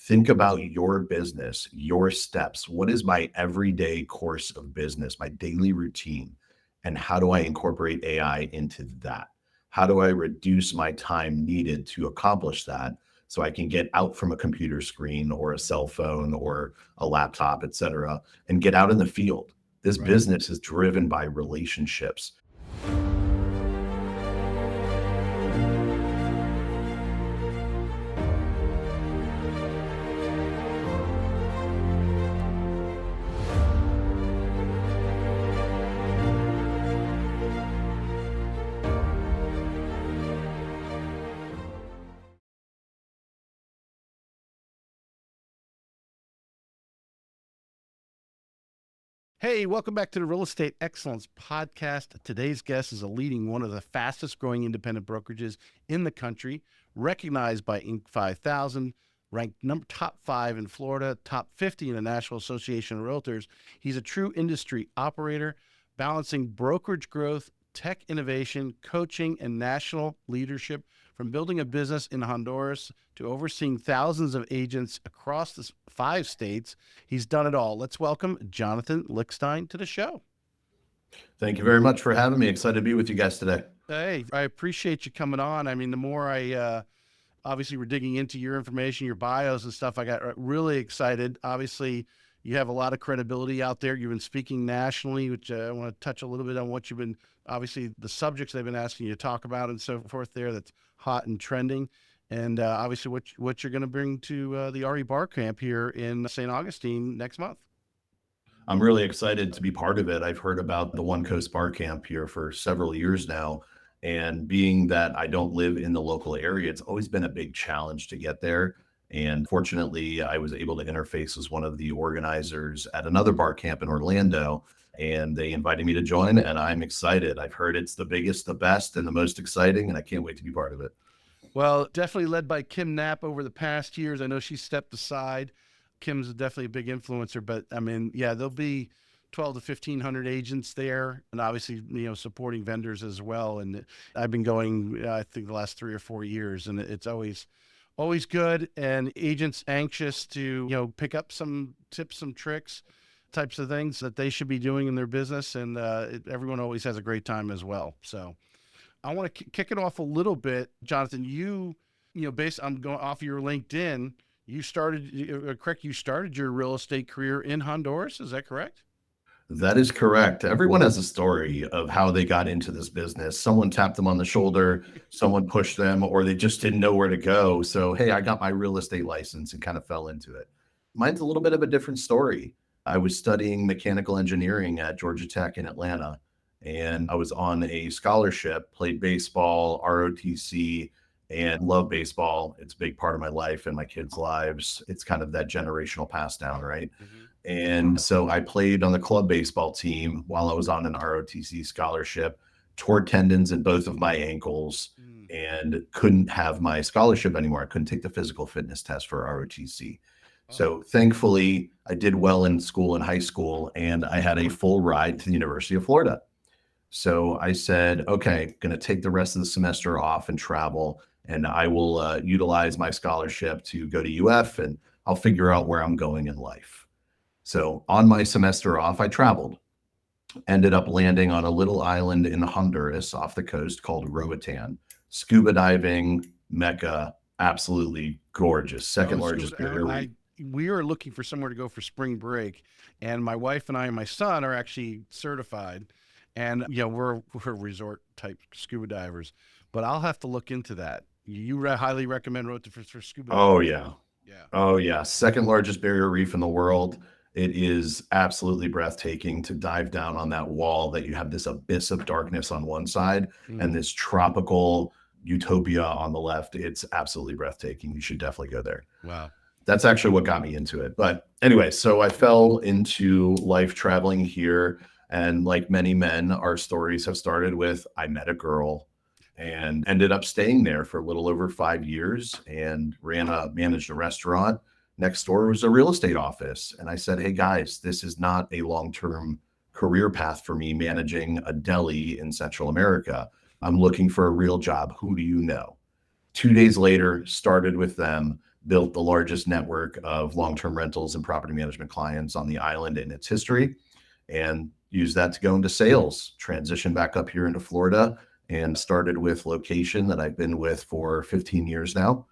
Think about your business, your steps. What is my everyday course of business, my daily routine? And how do I incorporate AI into that? How do I reduce my time needed to accomplish that so I can get out from a computer screen or a cell phone or a laptop, et cetera, and get out in the field? This Right. business is driven by relationships. Hey, welcome back to the Real Estate Excellence Podcast. Today's guest is one of the fastest growing independent brokerages in the country, recognized by Inc. 5000, ranked top 5 in Florida, top 50 in the National Association of Realtors. He's a true industry operator, balancing brokerage growth, tech innovation, coaching, and national leadership. From building a business in Honduras to overseeing thousands of agents across the 5 states, he's done it all. Let's welcome Jonathan Lickstein to the show. Thank you very much for having me. Excited to be with you guys today. Hey, I appreciate you coming on. I mean, the more obviously we're digging into your information, your bios and stuff, I got really excited. Obviously, you have a lot of credibility out there. You've been speaking nationally, which I want to touch a little bit on what you've been, obviously the subjects they've been asking you to talk about and so forth there that's hot and trending. And obviously what you're going to bring to the RE Bar Camp here in St. Augustine next month. I'm really excited to be part of it. I've heard about the One Coast Bar Camp here for several years now. And being that I don't live in the local area, it's always been a big challenge to get there. And fortunately, I was able to interface with one of the organizers at another bar camp in Orlando, and they invited me to join, and I'm excited. I've heard it's the biggest, the best, and the most exciting, and I can't wait to be part of it. Well, definitely led by Kim Knapp over the past years. I know she stepped aside. Kim's definitely a big influencer, but I mean, yeah, there'll be 12 to 1500 agents there, and obviously, supporting vendors as well. And I've been going, I think the last 3 or 4 years, and it's always good. And agents anxious to, pick up some tips, some tricks, types of things that they should be doing in their business. And everyone always has a great time as well. So I want to kick it off a little bit. Jonathan, I'm going off your LinkedIn. You started your real estate career in Honduras. Is that correct? That is correct. Everyone has a story of how they got into this business. Someone tapped them on the shoulder, someone pushed them, or they just didn't know where to go. So, hey, I got my real estate license and kind of fell into it. Mine's a little bit of a different story. I was studying mechanical engineering at Georgia Tech in Atlanta, and I was on a scholarship, played baseball, ROTC, and love baseball. It's a big part of my life and my kids' lives. It's kind of that generational pass down, right? Mm-hmm. And so I played on the club baseball team while I was on an ROTC scholarship, tore tendons in both of my ankles, and couldn't have my scholarship anymore. I couldn't take the physical fitness test for ROTC. So thankfully, I did well in school, in high school, and I had a full ride to the University of Florida. So I said, okay, going to take the rest of the semester off and travel, and I will utilize my scholarship to go to UF, and I'll figure out where I'm going in life. So on my semester off, I traveled, ended up landing on a little island in Honduras off the coast called Roatan. Scuba diving, Mecca, absolutely gorgeous. Second largest barrier reef. We are looking for somewhere to go for spring break, and my wife and I and my son are actually certified, and we're resort type scuba divers. But I'll have to look into that. You highly recommend Roatan for scuba diving? Oh yeah. Oh yeah. Second largest barrier reef in the world. It is absolutely breathtaking to dive down on that wall that you have this abyss of darkness on one side and this tropical utopia on the left. It's absolutely breathtaking. You should definitely go there. Wow. That's actually what got me into it. But anyway, so I fell into life traveling here. And like many men, our stories have started with, I met a girl and ended up staying there for a little over 5 years and managed a restaurant. Next door was a real estate office. And I said, hey guys, this is not a long-term career path for me managing a deli in Central America. I'm looking for a real job. Who do you know? 2 days later, started with them. built the largest network of long-term rentals and property management clients on the island in its history, and used that to go into sales, transition back up here into Florida, and started with location that I've been with for 15 years now,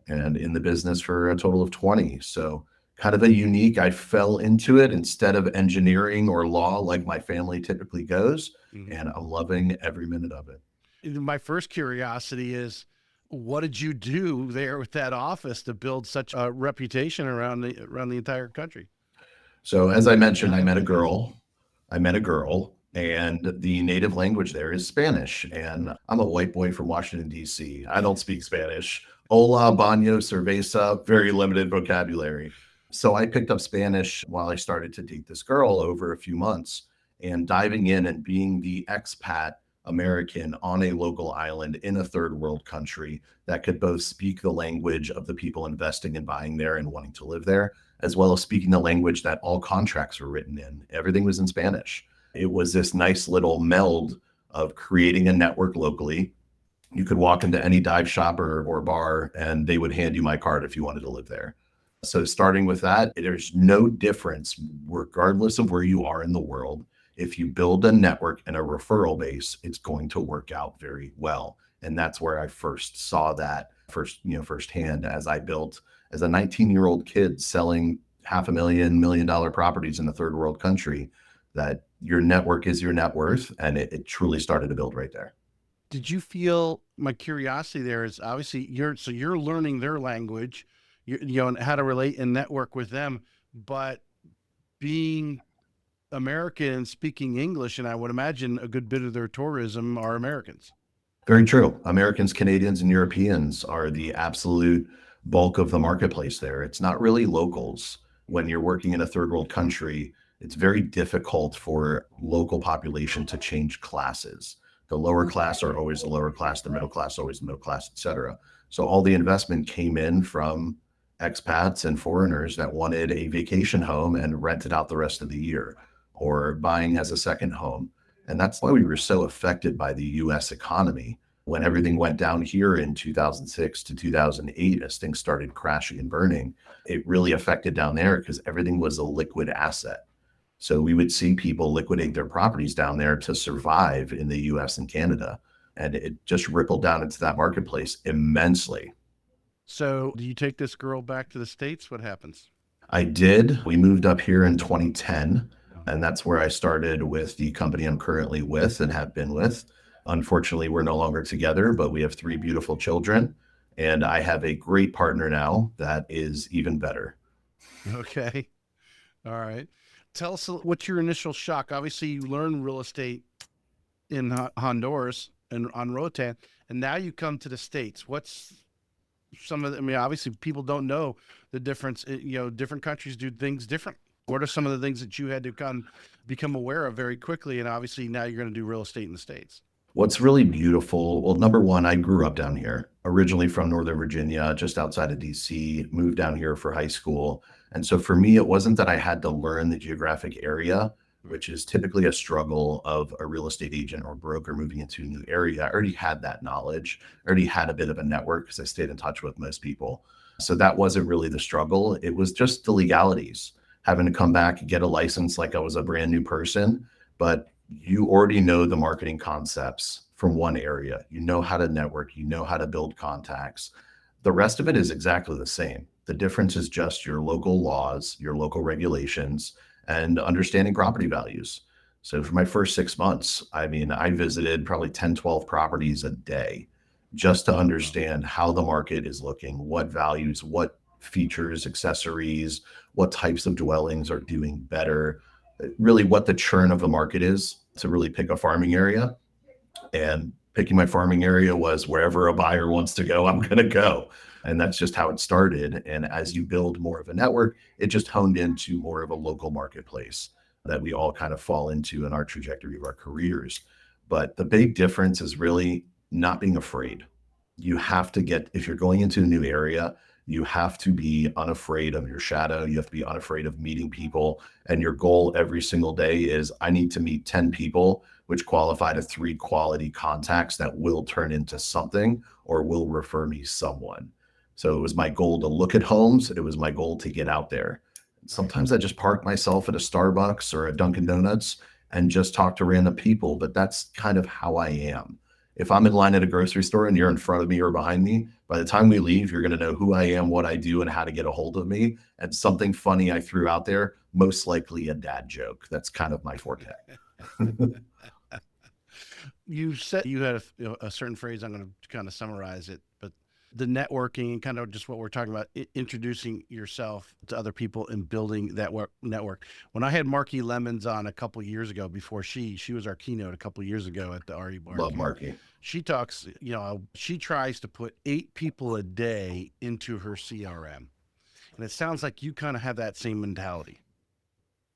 and in the business for a total of 20. So kind of a unique, I fell into it instead of engineering or law like my family typically goes. And I'm loving every minute of it. My first curiosity is, what did you do there with that office to build such a reputation around the entire country? So as I mentioned, I met a girl. And the native language there is Spanish. And I'm a white boy from Washington, D.C. I don't speak Spanish. Hola, baño, cerveza, very limited vocabulary. So I picked up Spanish while I started to date this girl over a few months, and diving in and being the expat American on a local island in a third world country that could both speak the language of the people investing and buying there and wanting to live there, as well as speaking the language that all contracts were written in. Everything was in Spanish. It was this nice little meld of creating a network locally. You could walk into any dive shop or bar, and they would hand you my card if you wanted to live there. So starting with that, there's no difference, regardless of where you are in the world. If you build a network and a referral base, it's going to work out very well. And that's where I first saw that firsthand, as I built as a 19-year-old kid selling $500,000, $1 million properties in a third world country, that your network is your net worth. And it truly started to build right there. Did you feel, my curiosity there is, obviously you're learning their language, and how to relate and network with them, but being American and speaking English, and I would imagine a good bit of their tourism are Americans. Very true. Americans, Canadians, and Europeans are the absolute bulk of the marketplace there. It's not really locals. When you're working in a third world country, it's very difficult for local population to change classes. The lower class are always the lower class, the middle class always the middle class, et cetera. So all the investment came in from expats and foreigners that wanted a vacation home and rented out the rest of the year, or buying as a second home. And that's why we were so affected by the US economy when everything went down here in 2006 to 2008, as things started crashing and burning. It really affected down there because everything was a liquid asset. So we would see people liquidate their properties down there to survive in the US and Canada. And it just rippled down into that marketplace immensely. So do you take this girl back to the States? What happens? I did. We moved up here in 2010, and that's where I started with the company I'm currently with and have been with. Unfortunately, we're no longer together, but we have 3 beautiful children, and I have a great partner now that is even better. Okay. All right. Tell us what's your initial shock. Obviously, you learned real estate in Honduras and on Roatan, and now you come to the States. What's some of the, I mean, obviously people don't know the difference. Different countries do things different. What are some of the things that you had to become aware of very quickly? And obviously now you're going to do real estate in the States. What's really beautiful, well, number one, I grew up down here, originally from Northern Virginia, just outside of DC, moved down here for high school. And so for me, it wasn't that I had to learn the geographic area, which is typically a struggle of a real estate agent or broker moving into a new area. I already had that knowledge, I already had a bit of a network because I stayed in touch with most people. So that wasn't really the struggle. It was just the legalities, having to come back and get a license like I was a brand new person. But you already know the marketing concepts from one area. You know how to network, you know how to build contacts. The rest of it is exactly the same. The difference is just your local laws, your local regulations, and understanding property values. So for my first 6 months, I visited probably 10, 12 properties a day just to understand how the market is looking, what values, what features, accessories, what types of dwellings are doing better, really what the churn of the market is, to really pick a farming area. And picking my farming area was wherever a buyer wants to go, I'm going to go. And that's just how it started. And as you build more of a network, it just honed into more of a local marketplace that we all kind of fall into in our trajectory of our careers. But the big difference is really not being afraid. You have to if you're going into a new area, you have to be unafraid of your shadow. You have to be unafraid of meeting people. And your goal every single day is, I need to meet 10 people, which qualify to 3 quality contacts that will turn into something or will refer me someone. So it was my goal to look at homes. It was my goal to get out there. Right. Sometimes I just park myself at a Starbucks or a Dunkin' Donuts and just talk to random people, but that's kind of how I am. If I'm in line at a grocery store and you're in front of me or behind me, by the time we leave, you're going to know who I am, what I do, and how to get a hold of me. And something funny I threw out there, most likely a dad joke. That's kind of my forte. You said you had a certain phrase. I'm going to kind of summarize it, but the networking and kind of just what we're talking about, introducing yourself to other people and building that network. When I had Marky Lemons on a couple of years ago, before she was our keynote a couple of years ago at the RE Bar. Love Marky. She talks, she tries to put 8 people a day into her CRM. And it sounds like you kind of have that same mentality.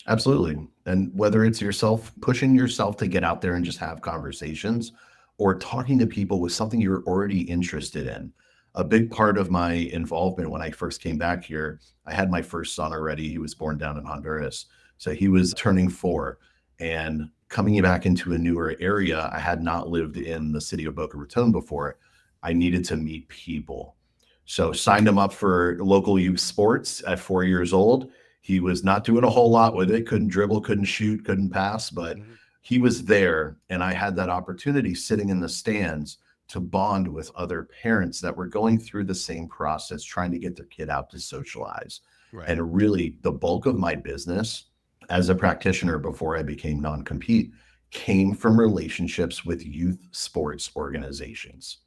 Absolutely. And whether it's yourself, pushing yourself to get out there and just have conversations, or talking to people with something you're already interested in. A big part of my involvement when I first came back here, I had my first son already. He was born down in Honduras. So he was turning 4. And coming back into a newer area, I had not lived in the city of Boca Raton before. I needed to meet people. So signed him up for local youth sports at 4 years old. He was not doing a whole lot with it. Couldn't dribble, couldn't shoot, couldn't pass, but he was there. And I had that opportunity sitting in the stands to bond with other parents that were going through the same process, trying to get their kid out to socialize. Right. And really, the bulk of my business as a practitioner before I became non-compete came from relationships with youth sports organizations,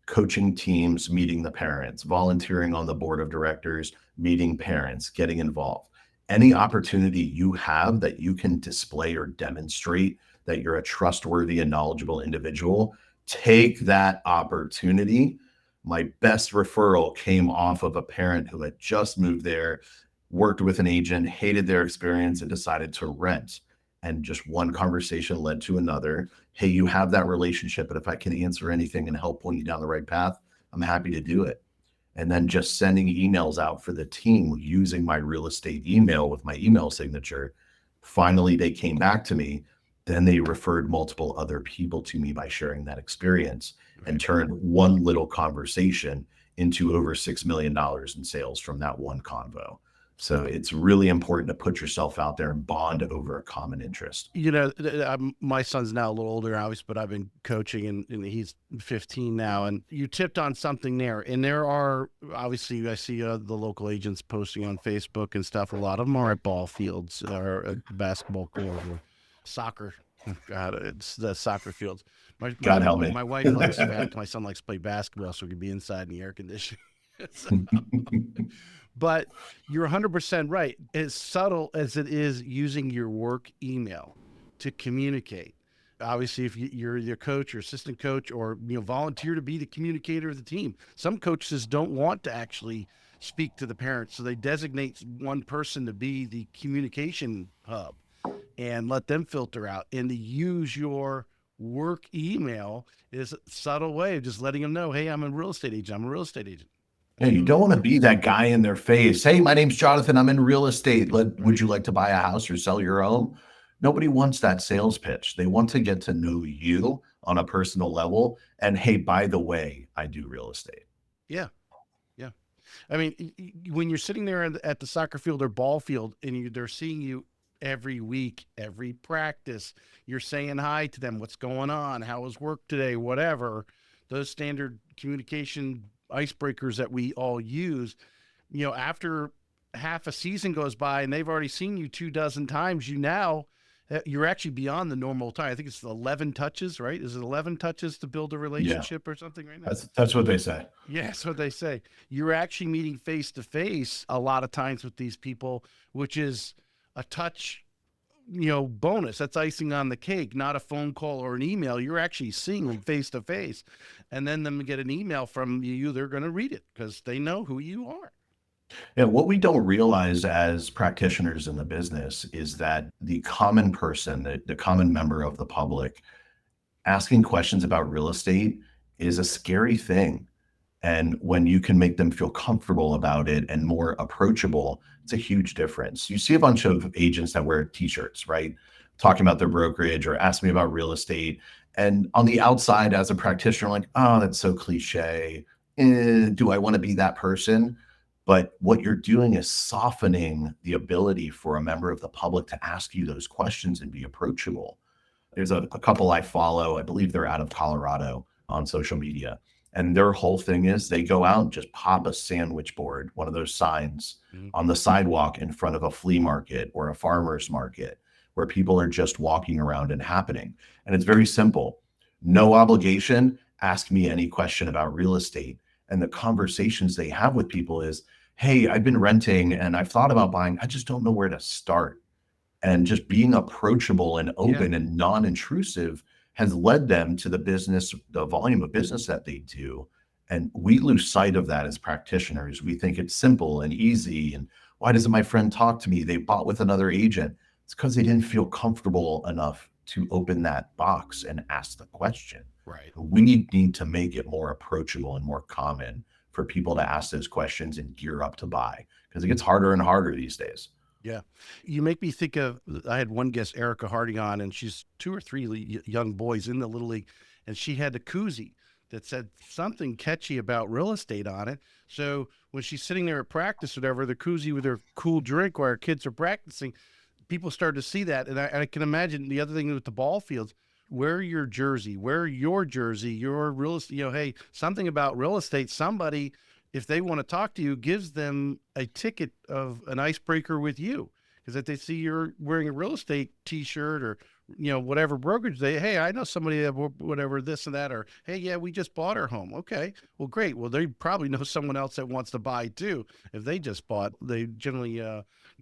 coaching teams, meeting the parents, volunteering on the board of directors, meeting parents, getting involved. Any opportunity you have that you can display or demonstrate that you're a trustworthy and knowledgeable individual, take that opportunity. My best referral came off of a parent who had just moved there, worked with an agent, hated their experience, and decided to rent. And just one conversation led to another. Hey, you have that relationship, but if I can answer anything and help point you down the right path, I'm happy to do it. And then just sending emails out for the team using my real estate email with my email signature. Finally, they came back to me. Then they referred multiple other people to me by sharing that experience and turned one little conversation into over $6 million in sales from that one convo. So it's really important to put yourself out there and bond over a common interest. My son's now a little older, obviously, but I've been coaching and he's 15 now. And you tipped on something there. And there are, obviously, I see the local agents posting on Facebook and stuff. A lot of them are at ball fields or at basketball court or soccer. God, it's the soccer fields. God help me. My wife likes, my son likes to play basketball so he can be inside in the air conditioning. But you're 100% right. As subtle as it is using your work email to communicate. Obviously, if you're your coach or assistant coach or volunteer to be the communicator of the team. Some coaches don't want to actually speak to the parents, so they designate one person to be the communication hub and let them filter out. And to use your work email is a subtle way of just letting them know, hey, I'm a real estate agent. I'm a real estate agent. Yeah, you don't want to be that guy in their face. Hey, my name's Jonathan. I'm in real estate. Would you like to buy a house or sell your home? Nobody wants that sales pitch. They want to get to know you on a personal level. And hey, by the way, I do real estate. Yeah. Yeah. I mean, when you're sitting there at the soccer field or ball field and they're seeing you every week, every practice, you're saying hi to them. What's going on? How was work today? Whatever. Those standard communication icebreakers that we all use, after half a season goes by and they've already seen you 24 times, you're actually beyond the normal time. I think it's 11 touches, right? Is it 11 touches to build a relationship or something right now? That's what they say. Yeah, that's what they say. You're actually meeting face to face a lot of times with these people, which is a touch bonus. That's icing on the cake, not a phone call or an email. You're actually seeing them face to face, and then them get an email from you. They're going to read it because they know who you are. Yeah, what we don't realize as practitioners in the business is that the common person, the common member of the public, asking questions about real estate is a scary thing. And when you can make them feel comfortable about it and more approachable, it's a huge difference. You see a bunch of agents that wear t-shirts, right? Talking about their brokerage or ask me about real estate. And on the outside as a practitioner, like, oh, that's so cliche. Do I want to be that person? But what you're doing is softening the ability for a member of the public to ask you those questions and be approachable. There's a couple I follow. I believe they're out of Colorado on social media. And their whole thing is they go out and just pop a sandwich board, one of those signs on the sidewalk in front of a flea market or a farmer's market where people are just walking around and happening. And it's very simple. No obligation. Ask me any question about real estate. And the conversations they have with people is, hey, I've been renting and I've thought about buying. I just don't know where to start. And just being approachable and open and non-intrusive has led them to the business, the volume of business that they do. And we lose sight of that as practitioners. We think it's simple and easy. And why doesn't my friend talk to me? They bought with another agent. It's because they didn't feel comfortable enough to open that box and ask the question. Right. We need to make it more approachable and more common for people to ask those questions and gear up to buy, because it gets harder and harder these days. Yeah. You make me think of, I had one guest, Erica Harding, on, and she's 2 or 3 young boys in the Little League, and she had a koozie that said something catchy about real estate on it. So when she's sitting there at practice or whatever, the koozie with her cool drink while her kids are practicing, people start to see that. And I can imagine the other thing with the ball fields, wear your jersey, your real estate, hey, something about real estate, somebody, if they want to talk to you, gives them a ticket of an icebreaker with you. Because if they see you're wearing a real estate t-shirt or, whatever brokerage, hey, I know somebody that whatever this and that, or, hey, yeah, we just bought our home. Okay, well, great. Well, they probably know someone else that wants to buy too. If they just bought, they generally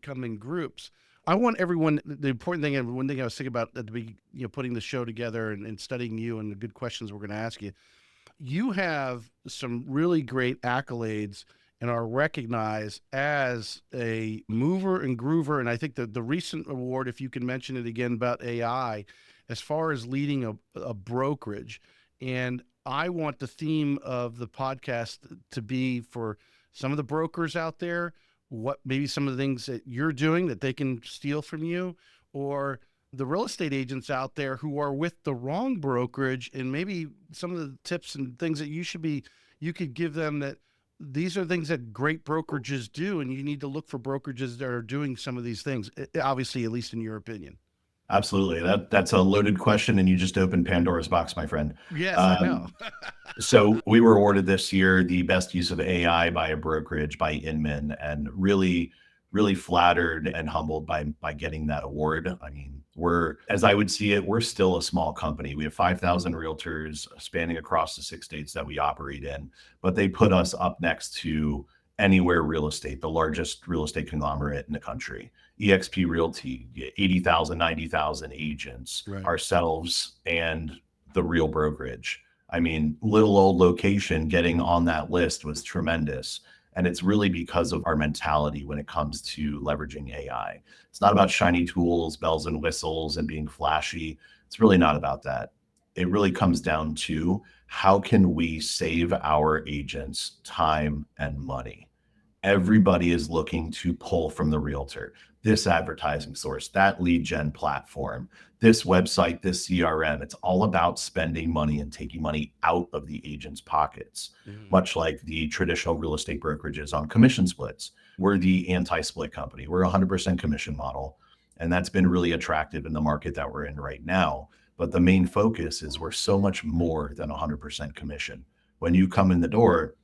come in groups. I want everyone, the important thing, and one thing I was thinking about at the beginning, putting the show together and studying you and the good questions we're going to ask you. You have some really great accolades and are recognized as a mover and groover. And I think that the recent award, if you can mention it again about AI, as far as leading a brokerage. And I want the theme of the podcast to be for some of the brokers out there, what maybe some of the things that you're doing that they can steal from you, or the real estate agents out there who are with the wrong brokerage, and maybe some of the tips and things that you could give them, that these are things that great brokerages do, and you need to look for brokerages that are doing some of these things, obviously, at least in your opinion. Absolutely. That's a loaded question, and you just opened Pandora's box, my friend. Yes, I know. So we were awarded this year the best use of AI by a brokerage, by Inman, and really, really flattered and humbled by getting that award. I mean, as I would see it, we're still a small company. We have 5,000 realtors spanning across the 6 states that we operate in, but they put us up next to Anywhere Real Estate, the largest real estate conglomerate in the country. eXp Realty, 80,000, 90,000 agents, Right. Ourselves, and the Real Brokerage. I mean, little old location getting on that list was tremendous. And it's really because of our mentality when it comes to leveraging AI. It's not about shiny tools, bells and whistles, and being flashy. It's really not about that. It really comes down to how can we save our agents time and money? Everybody is looking to pull from the realtor, this advertising source, that lead gen platform, this website, this CRM. It's all about spending money and taking money out of the agent's pockets, much like the traditional real estate brokerages on commission splits. We're the anti-split company. We're a 100% commission model, and that's been really attractive in the market that we're in right now. But the main focus is we're so much more than 100% commission. When you come in the door,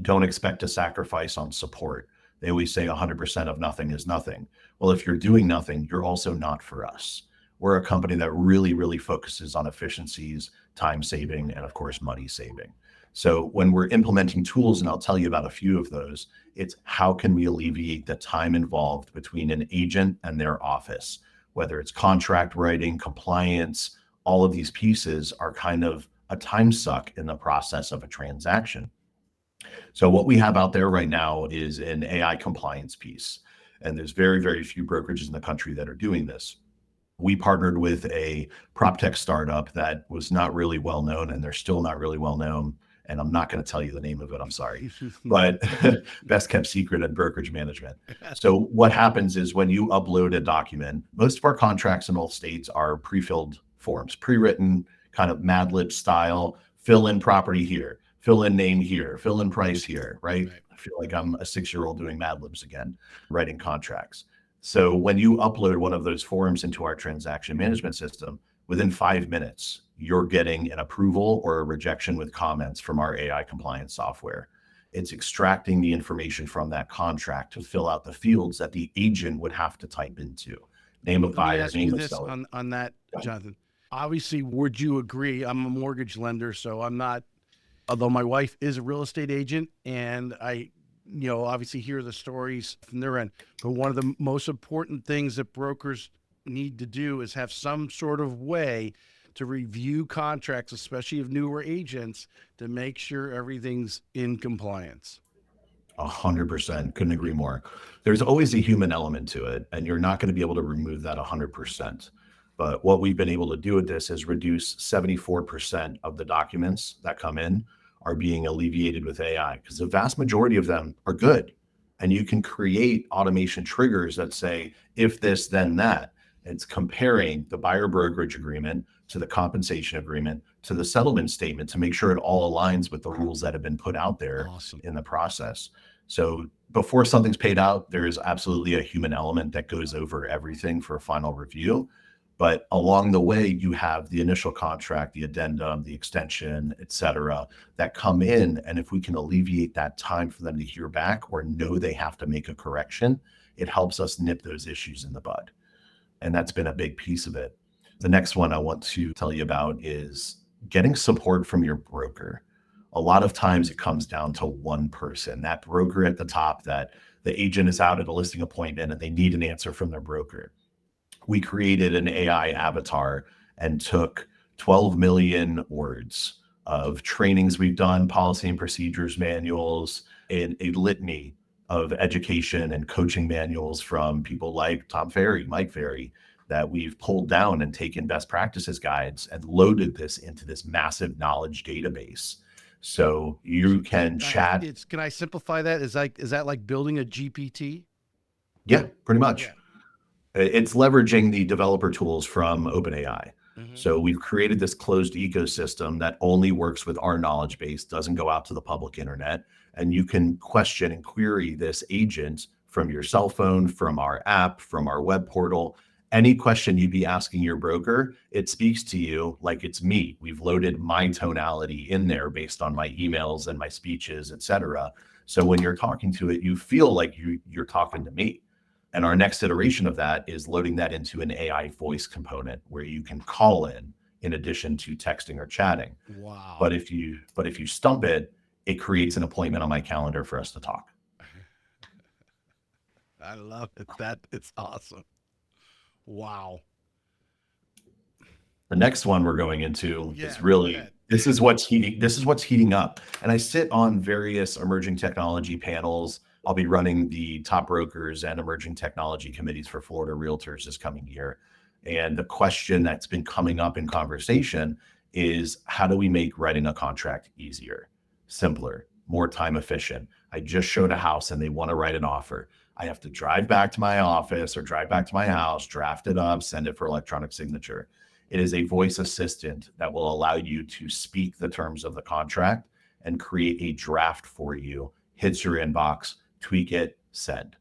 don't expect to sacrifice on support. They always say 100% of nothing is nothing. Well, if you're doing nothing, you're also not for us. We're a company that really, really focuses on efficiencies, time saving, and of course, money saving. So when we're implementing tools, and I'll tell you about a few of those, it's how can we alleviate the time involved between an agent and their office, whether it's contract writing, compliance, all of these pieces are kind of a time suck in the process of a transaction. So what we have out there right now is an AI compliance piece. And there's very, very few brokerages in the country that are doing this. We partnered with a prop tech startup that was not really well known, and they're still not really well known. And I'm not going to tell you the name of it, I'm sorry, but best kept secret in brokerage management. So what happens is when you upload a document, most of our contracts in all states are pre-filled forms, pre-written, kind of Mad Lib style, fill in property here, fill in name here, fill in price here, right? Right. I feel like I'm a 6-year-old doing Mad Libs again, writing contracts. So when you upload one of those forms into our transaction management system, within 5 minutes, you're getting an approval or a rejection with comments from our AI compliance software. It's extracting the information from that contract to fill out the fields that the agent would have to type into. Name of Let me buyer, ask you name of this seller. on that, Jonathan. Obviously, would you agree? I'm a mortgage lender, so I'm not, although my wife is a real estate agent, and I, obviously hear the stories from their end. But one of the most important things that brokers need to do is have some sort of way to review contracts, especially of newer agents, to make sure everything's in compliance. 100%. Couldn't agree more. There's always a human element to it, and you're not going to be able to remove that 100%. But what we've been able to do with this is reduce 74% of the documents that come in are being alleviated with AI, because the vast majority of them are good. And you can create automation triggers that say, if this, then that. It's comparing the buyer brokerage agreement to the compensation agreement to the settlement statement to make sure it all aligns with the rules that have been put out there Awesome. in the process. So before something's paid out, there is absolutely a human element that goes over everything for a final review. But along the way, you have the initial contract, the addendum, the extension, et cetera, that come in. And if we can alleviate that time for them to hear back or know they have to make a correction, it helps us nip those issues in the bud. And that's been a big piece of it. The next one I want to tell you about is getting support from your broker. A lot of times it comes down to one person, that broker at the top, that the agent is out at a listing appointment and they need an answer from their broker. We created an AI avatar and took 12 million words of trainings we've done, policy and procedures manuals, and a litany of education and coaching manuals from people like Tom Ferry, Mike Ferry, that we've pulled down and taken best practices guides and loaded this into this massive knowledge database. So you can chat. Can I simplify that? Is that like building a GPT? Yeah, pretty much. Yeah. It's leveraging the developer tools from OpenAI. Mm-hmm. So we've created this closed ecosystem that only works with our knowledge base, doesn't go out to the public internet. And you can question and query this agent from your cell phone, from our app, from our web portal. Any question you'd be asking your broker, it speaks to you like it's me. We've loaded my tonality in there based on my emails and my speeches, et cetera. So when you're talking to it, you feel like you're talking to me. And our next iteration of that is loading that into an AI voice component where you can call in addition to texting or chatting. Wow. But if you stump it, it creates an appointment on my calendar for us to talk. I love it. It's awesome. Wow. The next one we're going into Yeah, is really, go ahead. this is what's heating up. And I sit on various emerging technology panels. I'll be running the top brokers and emerging technology committees for Florida realtors this coming year. And the question that's been coming up in conversation is, how do we make writing a contract easier, simpler, more time efficient? I just showed a house and they want to write an offer. I have to drive back to my office or drive back to my house, draft it up, send it for electronic signature. It is a voice assistant that will allow you to speak the terms of the contract and create a draft for you, hits your inbox, tweak it, send.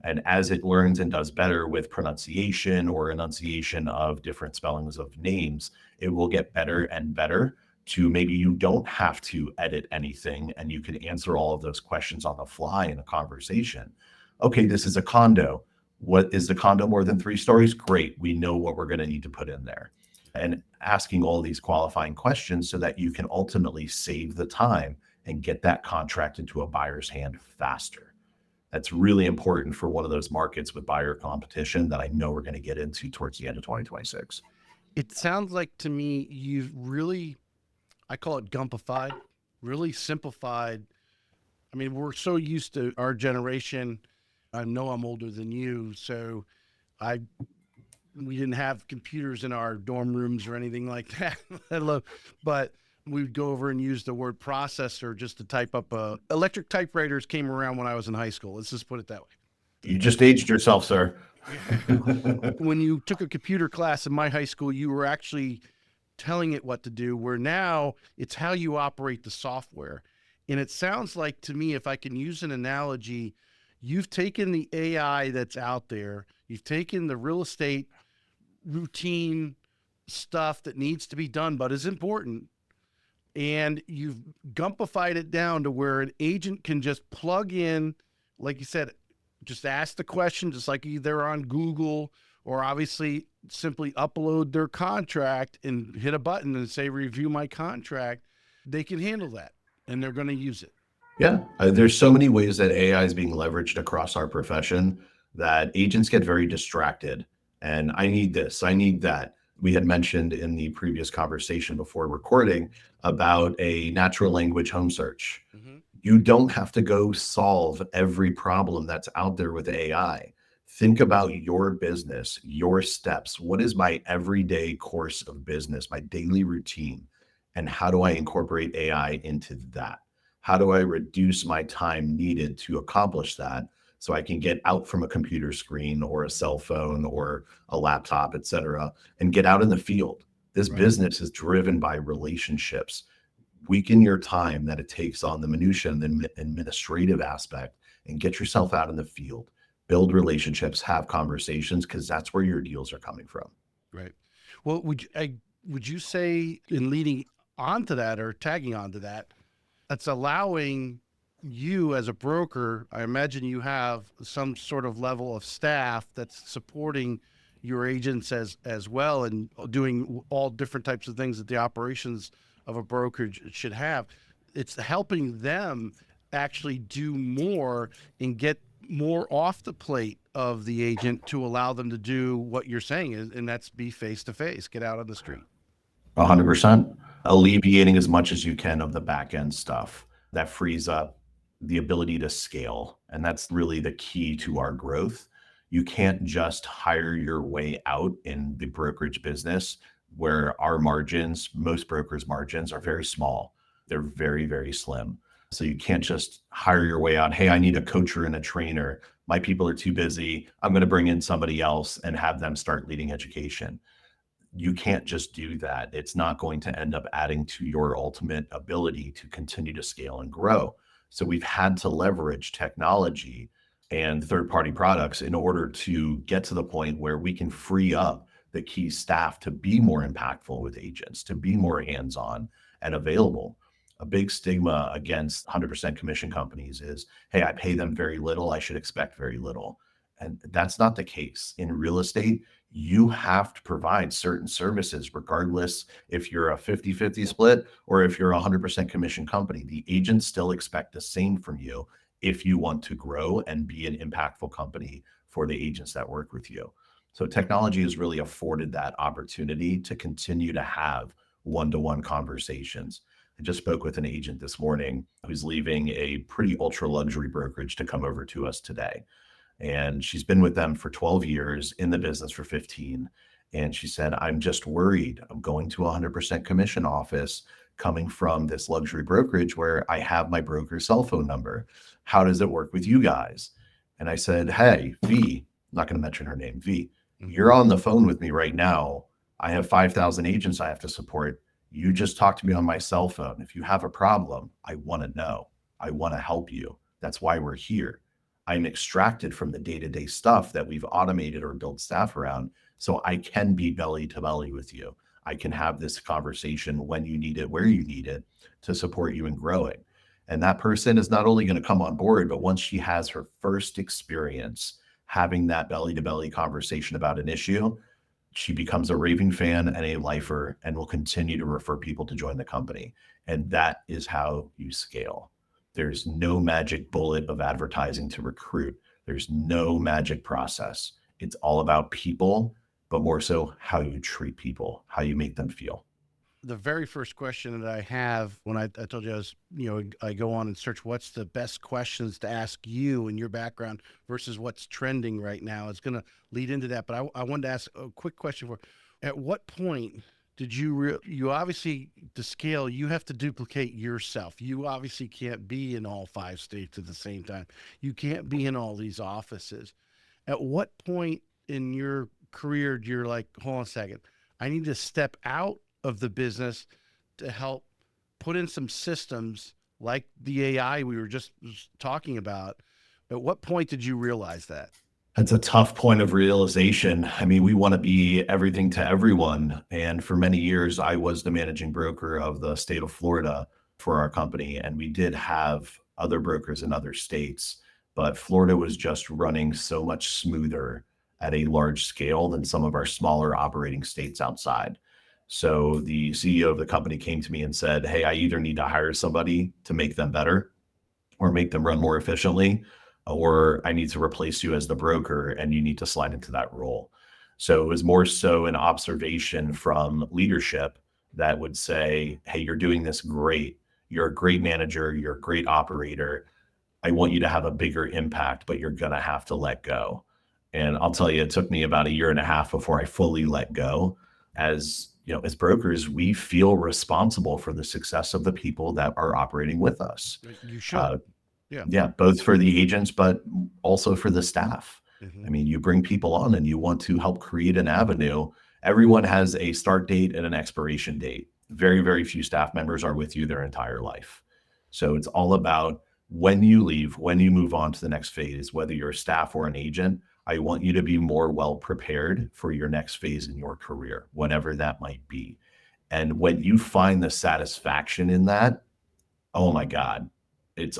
And as it learns and does better with pronunciation or enunciation of different spellings of names, it will get better and better to maybe you don't have to edit anything and you can answer all of those questions on the fly in a conversation. Okay, this is a condo. What is the condo more than 3 stories? Great. We know what we're going to need to put in there. And asking all these qualifying questions so that you can ultimately save the time and get that contract into a buyer's hand faster. That's really important for one of those markets with buyer competition that I know we're going to get into towards the end of 2026. It sounds like to me you've really, I call it gumpified, really simplified. I mean, we're so used to our generation. I know I'm older than you, so we didn't have computers in our dorm rooms or anything like that. But we would go over and use the word processor just to type up. Electric typewriters came around when I was in high school. Let's just put it that way. You just aged yourself, sir. When you took a computer class in my high school, you were actually telling it what to do, where now it's how you operate the software. And it sounds like to me, if I can use an analogy, you've taken the AI that's out there, you've taken the real estate routine stuff that needs to be done but is important, and you've gumpified it down to where an agent can just plug in, like you said, just ask the question, just like they're on Google, or obviously simply upload their contract and hit a button and say, review my contract. They can handle that and they're going to use it. Yeah, there's so many ways that AI is being leveraged across our profession that agents get very distracted. And I need this, I need that. We had mentioned in the previous conversation before recording about a natural language home search. Mm-hmm. You don't have to go solve every problem that's out there with AI. Think about your business, your steps. What is my everyday course of business, my daily routine? And how do I incorporate AI into that? How do I reduce my time needed to accomplish that so I can get out from a computer screen or a cell phone or a laptop, et cetera, and get out in the field? This Right. business is driven by relationships. Weaken your time that it takes on the minutia and the administrative aspect and get yourself out in the field. Build relationships, have conversations, because that's where your deals are coming from. Right. Well, would you say, in leading onto that or tagging onto that, that's allowing you as a broker, I imagine you have some sort of level of staff that's supporting your agents as well, and doing all different types of things that the operations of a brokerage should have. It's helping them actually do more and get more off the plate of the agent to allow them to do what you're saying, and that's be face to face, get out on the street. 100%. Alleviating as much as you can of the back end stuff that frees up the ability to scale. And that's really the key to our growth. You can't just hire your way out in the brokerage business where our margins, most brokers' margins are very small. They're very, very slim. So you can't just hire your way out. Hey, I need a coacher and a trainer. My people are too busy. I'm going to bring in somebody else and have them start leading education. You can't just do that. It's not going to end up adding to your ultimate ability to continue to scale and grow. So we've had to leverage technology and third-party products in order to get to the point where we can free up the key staff to be more impactful with agents, to be more hands-on and available. A big stigma against 100% commission companies is, hey, I pay them very little, I should expect very little. And that's not the case. In real estate, you have to provide certain services, regardless if you're a 50-50 split or if you're a 100% commission company. The agents still expect the same from you if you want to grow and be an impactful company for the agents that work with you. So technology has really afforded that opportunity to continue to have one-to-one conversations. I just spoke with an agent this morning who's leaving a pretty ultra luxury brokerage to come over to us today. And she's been with them for 12 years, in the business for 15. And she said, I'm just worried. I'm going to a 100% commission office coming from this luxury brokerage where I have my broker's cell phone number. How does it work with you guys? And I said, hey, V, I'm not going to mention her name, V, you're on the phone with me right now. I have 5,000 agents I have to support. You just talk to me on my cell phone. If you have a problem, I want to know. I want to help you. That's why we're here. I'm extracted from the day-to-day stuff that we've automated or built staff around, so I can be belly to belly with you. I can have this conversation when you need it, where you need it, to support you in growing. And that person is not only going to come on board, but once she has her first experience having that belly to belly conversation about an issue, she becomes a raving fan and a lifer and will continue to refer people to join the company. And that is how you scale. There's no magic bullet of advertising to recruit. There's no magic process. It's all about people, but more so how you treat people, how you make them feel. The very first question that I have when I told you I go on and search what's the best questions to ask you and your background versus what's trending right now. It's going to lead into that. But I wanted to ask a quick question at what point did you obviously, to scale, you have to duplicate yourself. You obviously can't be in all 5 states at the same time. You can't be in all these offices. At what point in your career you're like, hold on a second, I need to step out of the business to help put in some systems like the AI we were just talking about. At what point did you realize that? That's a tough point of realization. I mean, we want to be everything to everyone. And for many years, I was the managing broker of the state of Florida for our company. And we did have other brokers in other states, but Florida was just running so much smoother at a large scale than some of our smaller operating states outside. So the CEO of the company came to me and said, "Hey, I either need to hire somebody to make them better or make them run more efficiently, or I need to replace you as the broker and you need to slide into that role." So it was more so an observation from leadership that would say, "Hey, you're doing this great. You're a great manager. You're a great operator. I want you to have a bigger impact, but you're going to have to let go." And I'll tell you, it took me about a year and a half before I fully let go. As you know, as brokers, we feel responsible for the success of the people that are operating with us. You should. Uh, Yeah. yeah, both for the agents, but also for the staff. Hmm. I mean, you bring people on and you want to help create an avenue. Everyone has a start date and an expiration date. Very, very few staff members are with you their entire life. So it's all about when you leave, when you move on to the next phase, whether you're a staff or an agent, I want you to be more well prepared for your next phase in your career, whatever that might be. And when you find the satisfaction in that, oh my God,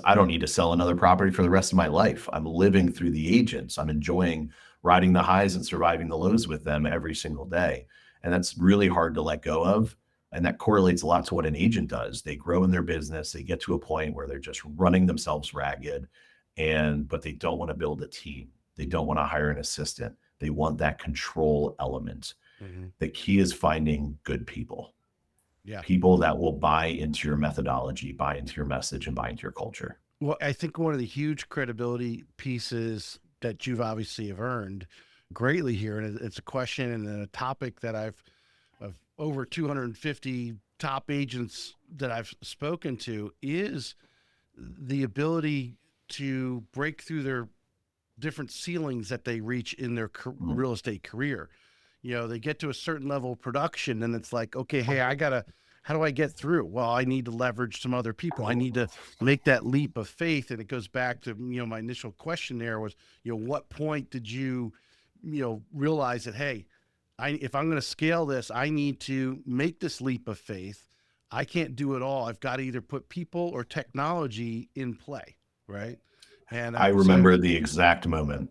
I don't need to sell another property for the rest of my life. I'm living through the agents. I'm enjoying riding the highs and surviving the lows with them every single day. And that's really hard to let go of. And that correlates a lot to what an agent does. They grow in their business, they get to a point where they're just running themselves ragged, but they don't want to build a team. They don't want to hire an assistant. They want that control element. Hmm. The key is finding good people, Yeah. people that will buy into your methodology, buy into your message, and buy into your culture. Well, I think one of the huge credibility pieces that you've obviously have earned greatly here, and it's a question and a topic that of over 250 top agents that I've spoken to, is the ability to break through their different ceilings that they reach in their Mm. real estate career. They get to a certain level of production and it's like, okay, hey, how do I get through? Well, I need to leverage some other people. I need to make that leap of faith. And it goes back to, my initial question there was, what point did you, realize that, hey, if I'm going to scale this, I need to make this leap of faith. I can't do it all. I've got to either put people or technology in play. Right. And I so, remember the exact moment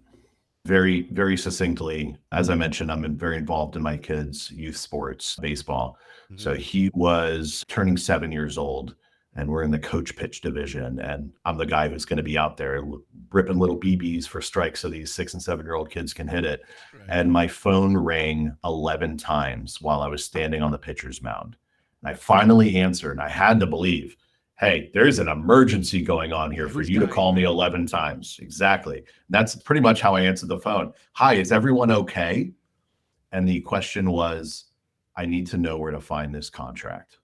very, very succinctly. As I mentioned, very involved in my kids' youth sports, baseball. mhm, So he was turning 7 years old, and we're in the coach pitch division. And I'm the guy who's going to be out there ripping little BBs for strikes so these 6 and 7 year old kids can hit it. right. And my phone rang 11 times while I was standing on the pitcher's mound. And I finally answered, and I had to believe, "Hey, there's an emergency going on here for Who's you to dying, call me right? 11 times." Exactly. That's pretty much how I answered the phone. "Hi, is everyone okay?" And the question was, "I need to know where to find this contract."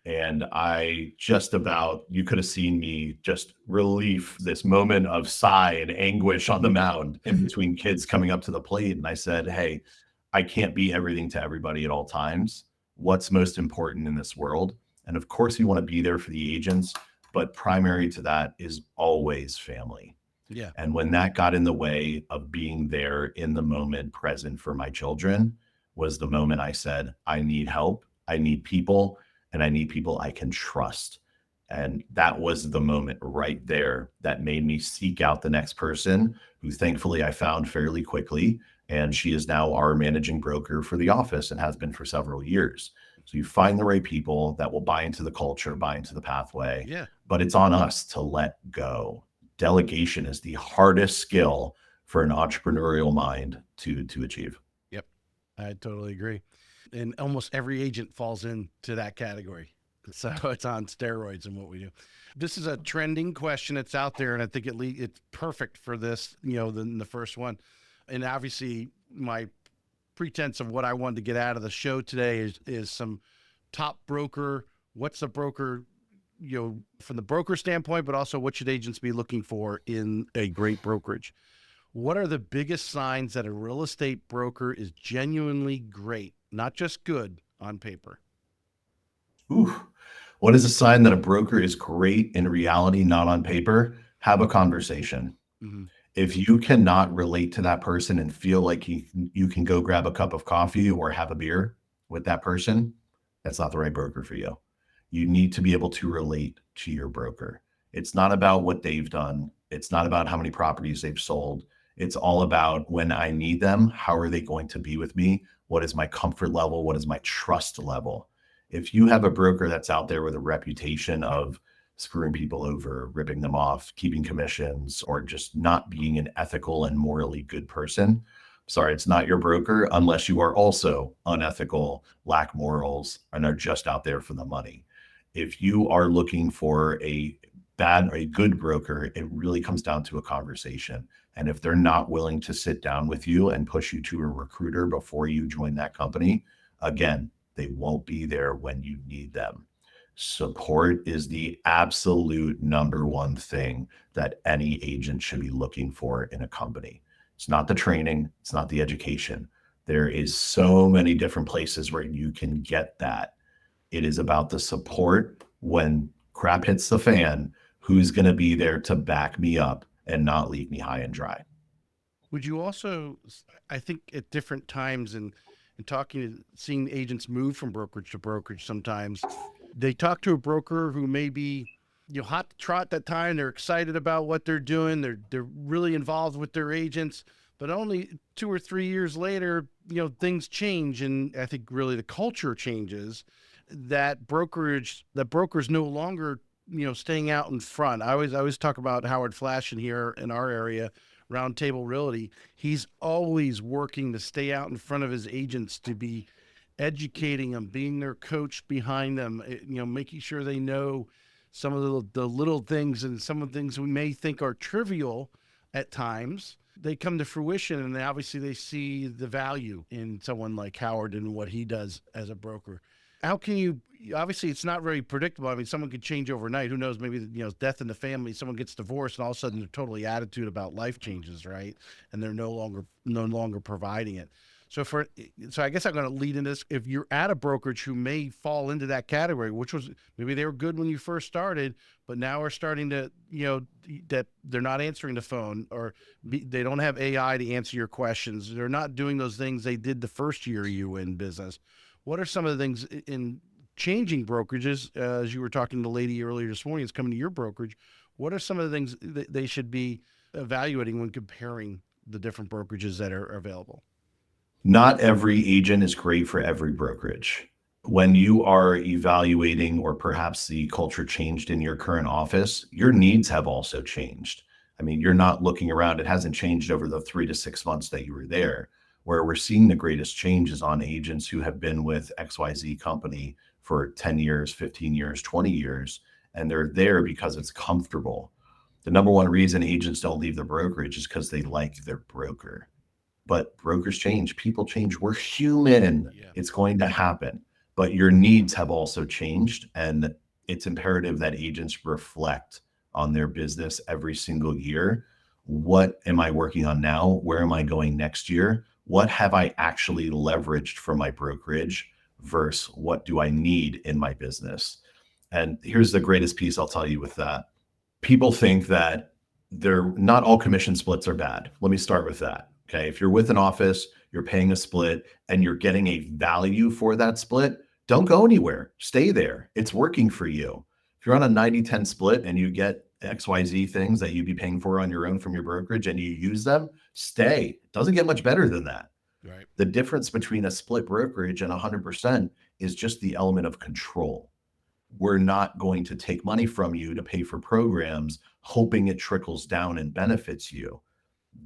And I just about, you could have seen me just relief, this moment of sigh and anguish on the mound in between kids coming up to the plate. And I said, "Hey, I can't be everything to everybody at all times. What's most important in this world?" And of course, you want to be there for the agents, but primary to that is always family. Yeah. And when that got in the way of being there in the moment present for my children, was the moment I said, "I need help. I need people, and I need people I can trust." And that was the moment right there that made me seek out the next person, who thankfully I found fairly quickly. And she is now our managing broker for the office and has been for several years. So you find the right people that will buy into the culture, buy into the pathway, Yeah. but it's on us to let go. Delegation is the hardest skill for an entrepreneurial mind to achieve. Yep. I totally agree. And almost every agent falls into that category. So it's on steroids in what we do. This is a trending question. It's out there, and I think it's perfect for this, the first one. And obviously, my pretense of what I wanted to get out of the show today is some top broker. What's a broker, from the broker standpoint, but also what should agents be looking for in a great brokerage? What are the biggest signs that a real estate broker is genuinely great, not just good on paper? Ooh. What is a sign that a broker is great in reality, not on paper? Have a conversation. Mhm. If you cannot relate to that person and feel like you can go grab a cup of coffee or have a beer with that person, that's not the right broker for you. You need to be able to relate to your broker. It's not about what they've done. It's not about how many properties they've sold. It's all about when I need them, how are they going to be with me? What is my comfort level? What is my trust level? If you have a broker that's out there with a reputation of screwing people over, ripping them off, keeping commissions, or just not being an ethical and morally good person, sorry, it's not your broker unless you are also unethical, lack morals, and are just out there for the money. If you are looking for a bad or a good broker, it really comes down to a conversation. And if they're not willing to sit down with you and push you to a recruiter before you join that company, again, they won't be there when you need them. Support is the absolute number one thing that any agent should be looking for in a company. It's not the training, it's not the education. There is so many different places where you can get that. It is about the support when crap hits the fan, who's going to be there to back me up and not leave me high and dry. Would you also, I think at different times and talking, seeing agents move from brokerage to brokerage sometimes, they talk to a broker who may be, hot to trot that time. They're excited about what they're doing. They're really involved with their agents, but only 2 or 3 years later, things change, and I think really the culture changes. That brokers no longer, staying out in front. I always talk about Howard Flashin here in our area, Roundtable Realty. He's always working to stay out in front of his agents, to be educating them, being their coach behind them, making sure they know some of the little things, and some of the things we may think are trivial at times. They come to fruition, and obviously they see the value in someone like Howard and what he does as a broker. How can you, obviously it's not very predictable. I mean, someone could change overnight. Who knows? Maybe, death in the family, someone gets divorced, and all of a sudden their totally attitude about life changes, right? And they're no longer providing it. So I guess I'm going to lead into this. If you're at a brokerage who may fall into that category, which was maybe they were good when you first started, but now are starting to, that they're not answering the phone, or they don't have AI to answer your questions. They're not doing those things they did the first year you were in business. What are some of the things in changing brokerages? As you were talking to the lady earlier this morning, is coming to your brokerage. What are some of the things that they should be evaluating when comparing the different brokerages that are available? Not every agent is great for every brokerage. When you are evaluating, or perhaps the culture changed in your current office, your needs have also changed. I mean, you're not looking around, it hasn't changed over the 3 to 6 months that you were there. Where we're seeing the greatest changes on agents who have been with XYZ company for 10 years, 15 years, 20 years, and they're there because it's comfortable. The number one reason agents don't leave the brokerage is because they like their broker. But brokers change, people change, we're human. Yeah. It's going to happen. But your needs have also changed. And it's imperative that agents reflect on their business every single year. What am I working on now? Where am I going next year? What have I actually leveraged from my brokerage versus what do I need in my business? And here's the greatest piece I'll tell you with that. People think that they're not all commission splits are bad. Let me start with that. Okay. If you're with an office, you're paying a split and you're getting a value for that split, don't go anywhere. Stay there. It's working for you. If you're on a 90-10 split and you get XYZ things that you'd be paying for on your own from your brokerage and you use them, stay. It doesn't get much better than that. Right. The difference between a split brokerage and 100% is just the element of control. We're not going to take money from you to pay for programs, hoping it trickles down and benefits you.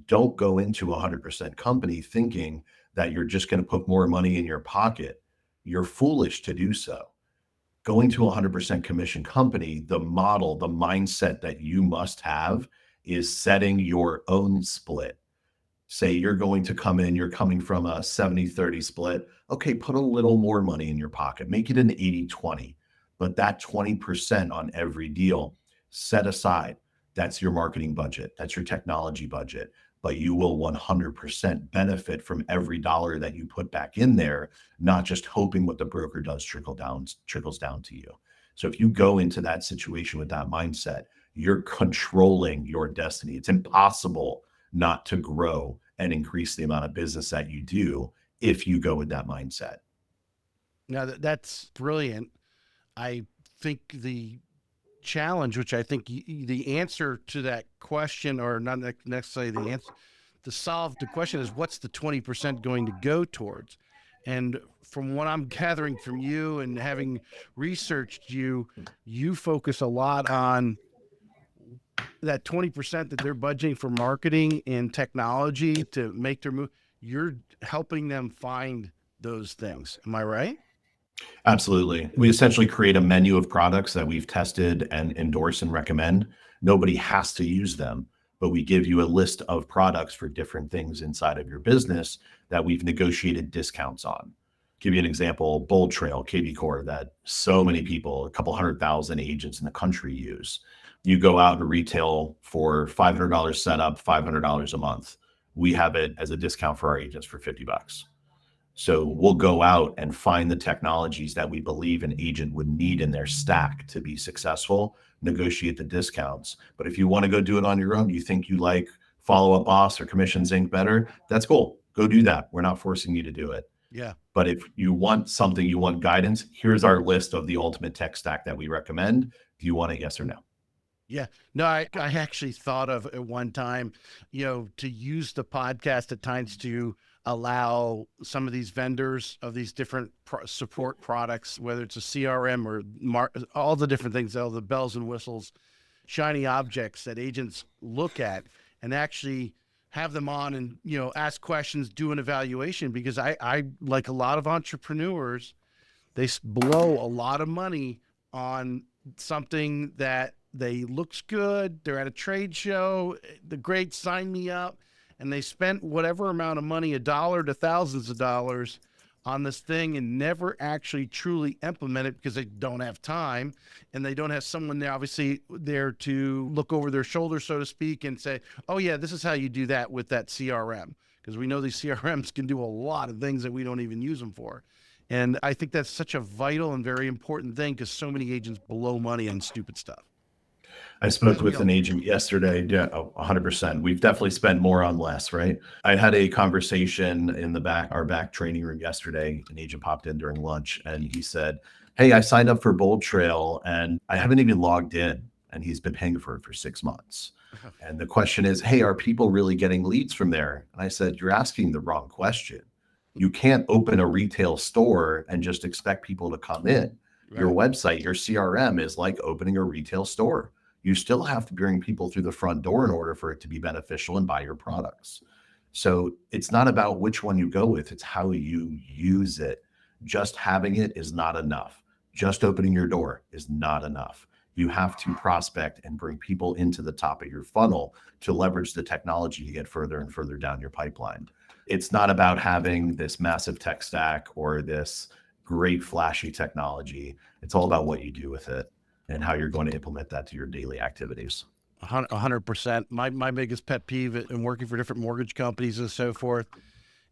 Don't go into a 100% company thinking that you're just going to put more money in your pocket. You're foolish to do so. Going to a 100% commission company, the model, the mindset that you must have is setting your own split. Say you're going to come in, you're coming from a 70-30 split. Okay, put a little more money in your pocket, make it an 80-20, but that 20% on every deal set aside. That's your marketing budget. That's your technology budget. but you will 100% benefit from every dollar that you put back in there, not just hoping what the broker does trickles down to you. So if you go into that situation with that mindset, you're controlling your destiny. It's impossible not to grow and increase the amount of business that you do if you go with that mindset. Now that's brilliant. I think the challenge, which I think the answer to that question, or not necessarily the answer, to solve the question is what's the 20% going to go towards? And from what I'm gathering from you and having researched you, you focus a lot on that 20% that they're budgeting for marketing and technology to make their move. You're helping them find those things. Am I right? Absolutely. We essentially create a menu of products that we've tested and endorse and recommend. Nobody has to use them, but we give you a list of products for different things inside of your business that we've negotiated discounts on. Give you an example, Bold Trail, KB Core, that so many people, a couple 100,000 agents in the country use. You go out and retail for $500 setup, $500 a month. We have it as a discount for our agents for $50. So we'll go out and find the technologies that we believe an agent would need in their stack to be successful, negotiate the discounts. But if you want to go do it on your own, you think you like Follow Up Boss or Commissions Inc. better, that's cool. Go do that. We're not forcing you to do it. Yeah. But if you want something, you want guidance, here's our list of the ultimate tech stack that we recommend. Do you want it? Yes or no? Yeah. No, I actually thought of at one time, to use the podcast at times to allow some of these vendors of these different support products, whether it's a CRM or all the different things, all the bells and whistles, shiny objects that agents look at, and actually have them on and, ask questions, do an evaluation, because I like a lot of entrepreneurs, they blow a lot of money on something that they looks good. They're at a trade show. The great sign me up. And they spent whatever amount of money, $1 to thousands of dollars on this thing, and never actually truly implement it because they don't have time, and they don't have someone there, obviously, there to look over their shoulder, so to speak, and say, oh yeah, this is how you do that with that CRM. Because we know these CRMs can do a lot of things that we don't even use them for. And I think that's such a vital and very important thing, because so many agents blow money on stupid stuff. I spoke with an agent yesterday. Yeah, 100%. We've definitely spent more on less, right? I had a conversation in our back training room yesterday. An agent popped in during lunch and he said, hey, I signed up for Bold Trail and I haven't even logged in. And he's been paying for it for 6 months. And the question is, hey, are people really getting leads from there? And I said, you're asking the wrong question. You can't open a retail store and just expect people to come in. Right. Your website, your CRM is like opening a retail store. You still have to bring people through the front door in order for it to be beneficial and buy your products. So it's not about which one you go with, it's how you use it. Just having it is not enough. Just opening your door is not enough. You have to prospect and bring people into the top of your funnel to leverage the technology to get further and further down your pipeline. It's not about having this massive tech stack or this great flashy technology. It's all about what you do with it and how you're going to implement that to your daily activities. 100%. My biggest pet peeve in working for different mortgage companies and so forth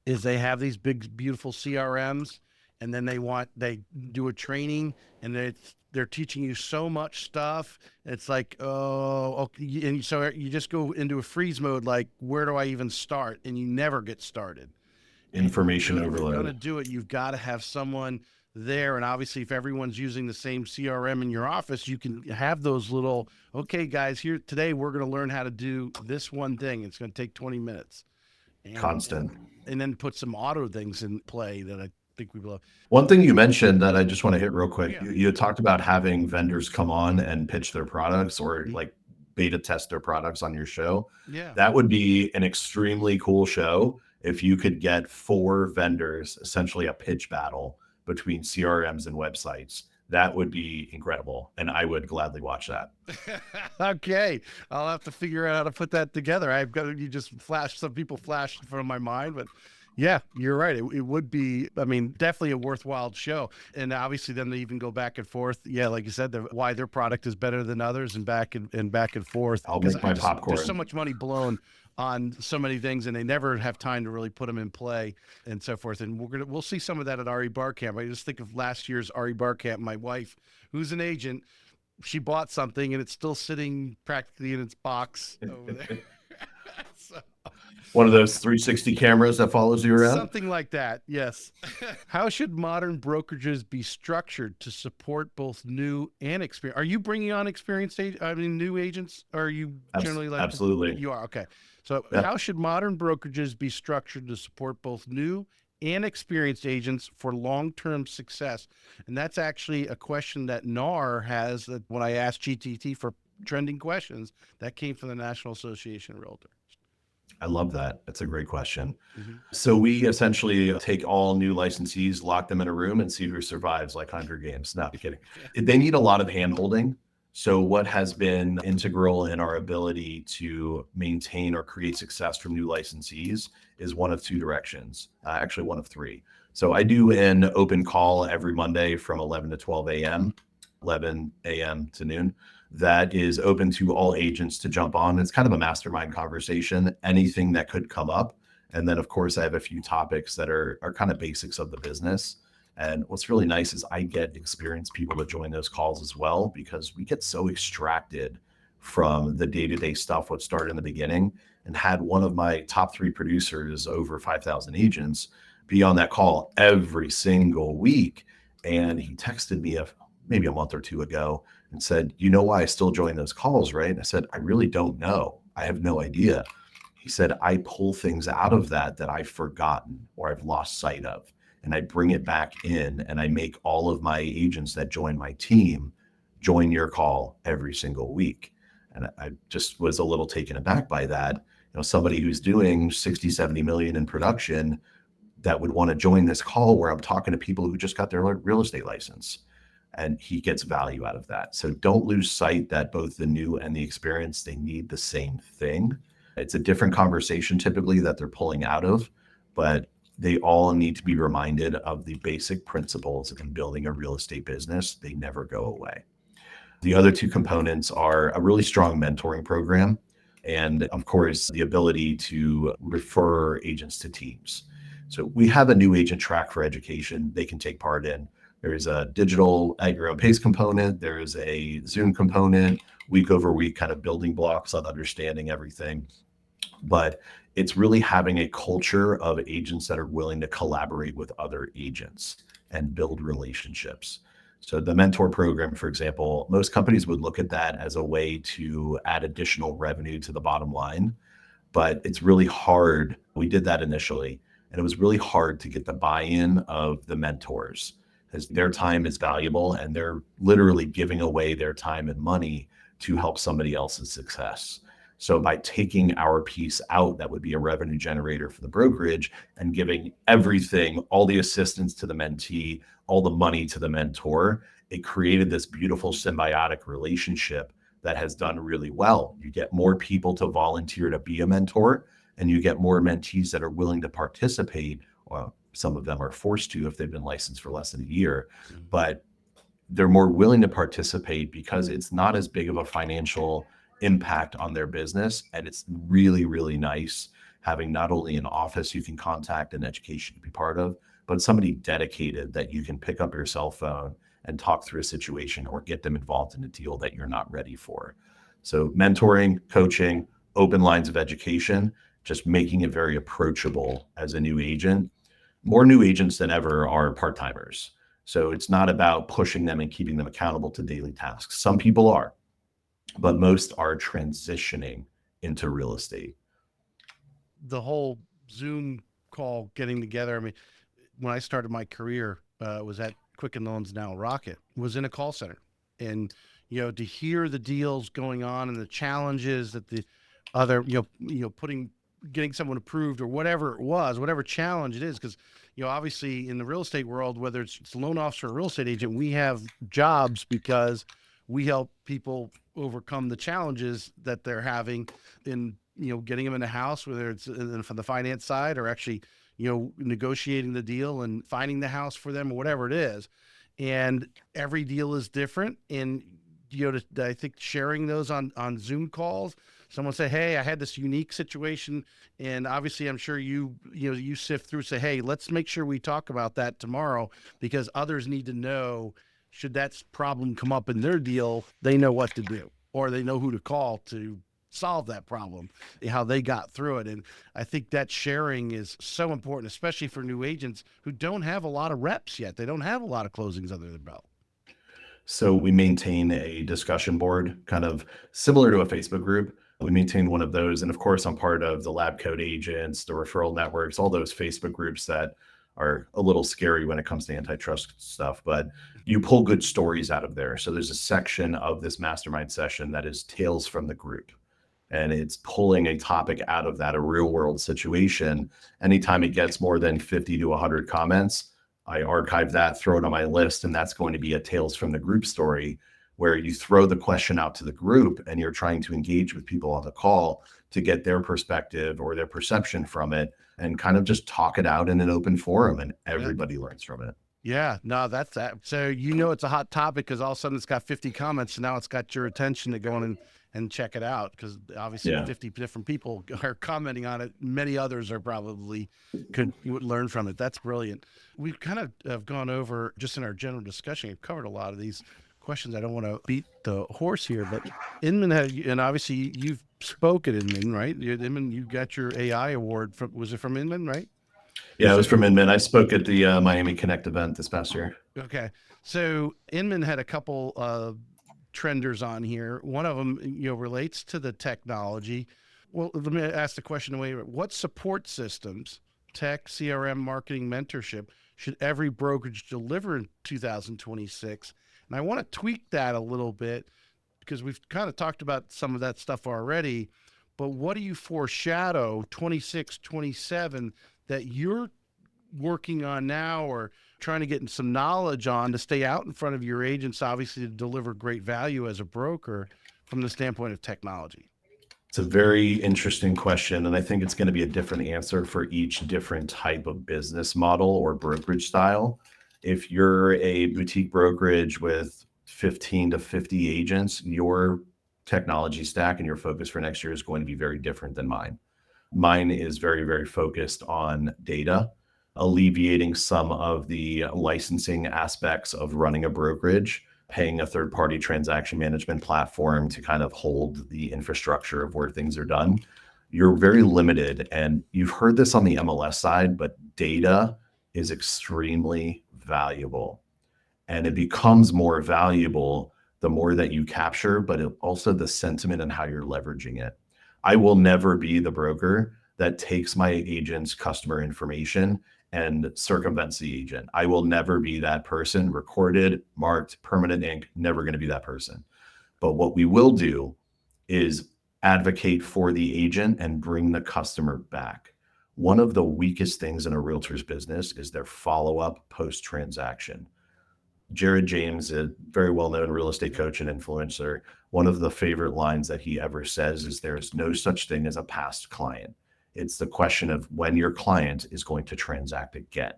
is they have these big, beautiful CRMs, and then they do a training, and they're teaching you so much stuff. It's like, oh, okay. And so you just go into a freeze mode, like, where do I even start? And you never get started. Information overload. If you're going to do it, you've got to have someone there. And obviously, if everyone's using the same CRM in your office, you can have those little, okay, guys, today we're going to learn how to do this one thing. It's going to take 20 minutes. Constant. And then put some auto things in play that I think we love. One thing you mentioned that I just want to hit real quick, yeah. You talked about having vendors come on and pitch their products or like beta test their products on your show. Yeah. That would be an extremely cool show if you could get 4 vendors, essentially a pitch battle between CRMs and websites. That would be incredible. And I would gladly watch that. Okay. I'll have to figure out how to put that together. Some people flashed in front of my mind, but yeah, you're right. It would be, definitely a worthwhile show. And obviously then they even go back and forth. Yeah, like you said, why their product is better than others, and back and forth. I'll make my popcorn. There's so much money blown on so many things, and they never have time to really put them in play and so forth. And we'll see some of that at RE Bar Camp. I just think of last year's RE Bar Camp. My wife, who's an agent, she bought something and it's still sitting practically in its box over there. So, One of those 360 cameras that follows you around? something like that, yes. How should modern brokerages be structured to support both new and experienced? Are you bringing on new agents? Or are you generally like Absolutely. You are, okay. So Yeah. how should modern brokerages be structured to support both new and experienced agents for long-term success? And that's actually a question that NAR has, that when I asked GTT for trending questions, that came from the National Association of Realtors. I love that. That's a great question. Mm-hmm. So we essentially take all new licensees, lock them in a room, and see who survives, like Hunger Games. No, I'm kidding. They need a lot of hand-holding. So what has been integral in our ability to maintain or create success from new licensees is one of two directions, actually one of three. So I do an open call every Monday from 11 to 12 a.m., 11 a.m. to noon. That is open to all agents to jump on. It's kind of a mastermind conversation, anything that could come up. And then, of course, I have a few topics that are kind of basics of the business. And what's really nice is I get experienced people to join those calls as well, because we get so extracted from the day-to-day stuff, what started in the beginning, and had one of my top 3 producers, over 5,000 agents, be on that call every single week. And he texted me maybe a month or two ago and said, "You know why I still join those calls, right?" And I said, "I really don't know. I have no idea." He said, "I pull things out of that I've forgotten or I've lost sight of, and I bring it back in, and I make all of my agents that join my team join your call every single week." And I just was a little taken aback by that. Somebody who's doing 60, 70 million in production that would want to join this call where I'm talking to people who just got their real estate license, and he gets value out of that. So don't lose sight that both the new and the experienced, they need the same thing. It's a different conversation typically that they're pulling out of, but they all need to be reminded of the basic principles in building a real estate business. They never go away. The other two components are a really strong mentoring program, and of course, the ability to refer agents to teams. So we have a new agent track for education they can take part in. There is a digital at your own pace component. There is a Zoom component, week over week kind of building blocks on understanding everything. But it's really having a culture of agents that are willing to collaborate with other agents and build relationships. So the mentor program, for example, most companies would look at that as a way to add additional revenue to the bottom line, but it's really hard. We did that initially, and it was really hard to get the buy-in of the mentors, because their time is valuable and they're literally giving away their time and money to help somebody else's success. So by taking our piece out, that would be a revenue generator for the brokerage, and giving everything, all the assistance to the mentee, all the money to the mentor, it created this beautiful symbiotic relationship that has done really well. You get more people to volunteer to be a mentor, and you get more mentees that are willing to participate. Well, some of them are forced to if they've been licensed for less than a year, but they're more willing to participate because it's not as big of a financial impact on their business. And it's really, really nice having not only an office you can contact and education to be part of, but somebody dedicated that you can pick up your cell phone and talk through a situation or get them involved in a deal that you're not ready for. So mentoring, coaching, open lines of education, just making it very approachable as a new agent. More new agents than ever are part-timers. So it's not about pushing them and keeping them accountable to daily tasks. Some people are, but most are transitioning into real estate. The whole Zoom call getting together. I mean, when I started my career, was at Quicken Loans, now Rocket, was in a call center. And, to hear the deals going on and the challenges that the other, getting someone approved or whatever it was, whatever challenge it is. Because, obviously in the real estate world, whether it's a loan officer or a real estate agent, we have jobs because we help people overcome the challenges that they're having in, getting them in the house, whether it's from the finance side or actually, negotiating the deal and finding the house for them or whatever it is. And every deal is different. And, I think sharing those on Zoom calls someone say, hey, I had this unique situation, and obviously I'm sure you sift through, say, hey, let's make sure we talk about that tomorrow, because others need to know, should that problem come up in their deal, they know what to do, or they know who to call to solve that problem, how they got through it. And I think that sharing is so important, especially for new agents who don't have a lot of reps yet. They don't have a lot of closings under their belt. So we maintain a discussion board, kind of similar to a Facebook group. We maintain one of those. And of course, I'm part of the Lab Code Agents, the referral networks, all those Facebook groups that are a little scary when it comes to antitrust stuff, but you pull good stories out of there. So there's a section of this mastermind session that is tales from the group. And it's pulling a topic out of that, a real world situation. Anytime it gets more than 50 to 100 comments, I archive that, throw it on my list, and that's going to be a tales from the group story, where you throw the question out to the group and you're trying to engage with people on the call to get their perspective or their perception from it, and kind of just talk it out in an open forum, and everybody learns from it. Yeah, no, that's that. So it's a hot topic because all of a sudden it's got 50 comments, and now it's got your attention to go in and check it out, because obviously 50 different people are commenting on it. Many others are probably could learn from it. That's brilliant. We've kind of have gone over, just in our general discussion, we've covered a lot of these questions. I don't want to beat the horse here, but Inman had, and obviously you've spoke at Inman, right? Inman, you got your AI award from, was it from Inman, right? Yeah, it was from Inman. I spoke at the Miami Connect event this past year. Okay. So Inman had a couple trenders on here. One of them, relates to the technology. Well, let me ask the question away. What support systems, tech, CRM, marketing, mentorship, should every brokerage deliver in 2026? And I want to tweak that a little bit, because we've kind of talked about some of that stuff already, but what do you foreshadow 26, 27 that you're working on now, or trying to get some knowledge on, to stay out in front of your agents, obviously to deliver great value as a broker from the standpoint of technology? It's a very interesting question, and I think it's going to be a different answer for each different type of business model or brokerage style. If you're a boutique brokerage with 15 to 50 agents, your technology stack and your focus for next year is going to be very different than mine. Mine is very, very focused on data, alleviating some of the licensing aspects of running a brokerage, paying a third-party transaction management platform to kind of hold the infrastructure of where things are done. You're very limited, and you've heard this on the MLS side, but data is extremely valuable, and it becomes more valuable the more that you capture, but also the sentiment and how you're leveraging it. I will never be the broker that takes my agent's customer information and circumvents the agent. I will never be that person, recorded, marked, permanent ink, never going to be that person. But what we will do is advocate for the agent and bring the customer back. One of the weakest things in a realtor's business is their follow-up post-transaction. Jared James, a very well-known real estate coach and influencer, one of the favorite lines that he ever says is, there is no such thing as a past client. It's the question of when your client is going to transact again.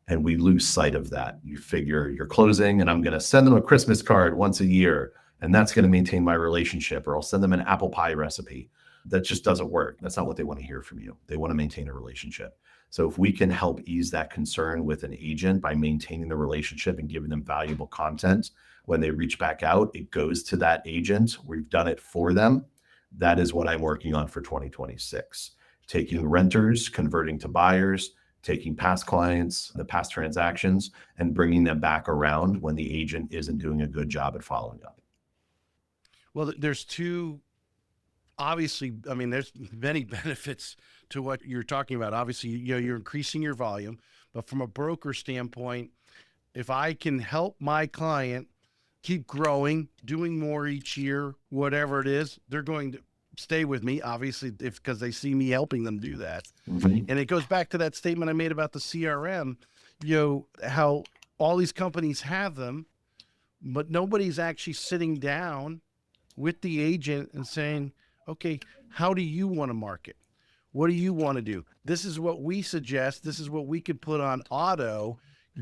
And we lose sight of that. You figure you're closing and I'm going to send them a Christmas card once a year, and that's going to maintain my relationship, or I'll send them an apple pie recipe. That just doesn't work. That's not what they want to hear from you. They want to maintain a relationship. So if we can help ease that concern with an agent by maintaining the relationship and giving them valuable content, when they reach back out, it goes to that agent. We've done it for them. That is what I'm working on for 2026. Taking renters, converting to buyers, taking past clients, the past transactions, and bringing them back around when the agent isn't doing a good job at following up. Well, there's two, obviously, I mean, there's many benefits to what you're talking about. Obviously, you're increasing your volume, but from a broker standpoint, if I can help my client keep growing, doing more each year, whatever it is, they're going to stay with me, obviously, because they see me helping them do that. Mm-hmm. And it goes back to that statement I made about the CRM, how all these companies have them, but nobody's actually sitting down with the agent and saying, okay, how do you want to market? What do you want to do? This is what we suggest. This is what we could put on auto.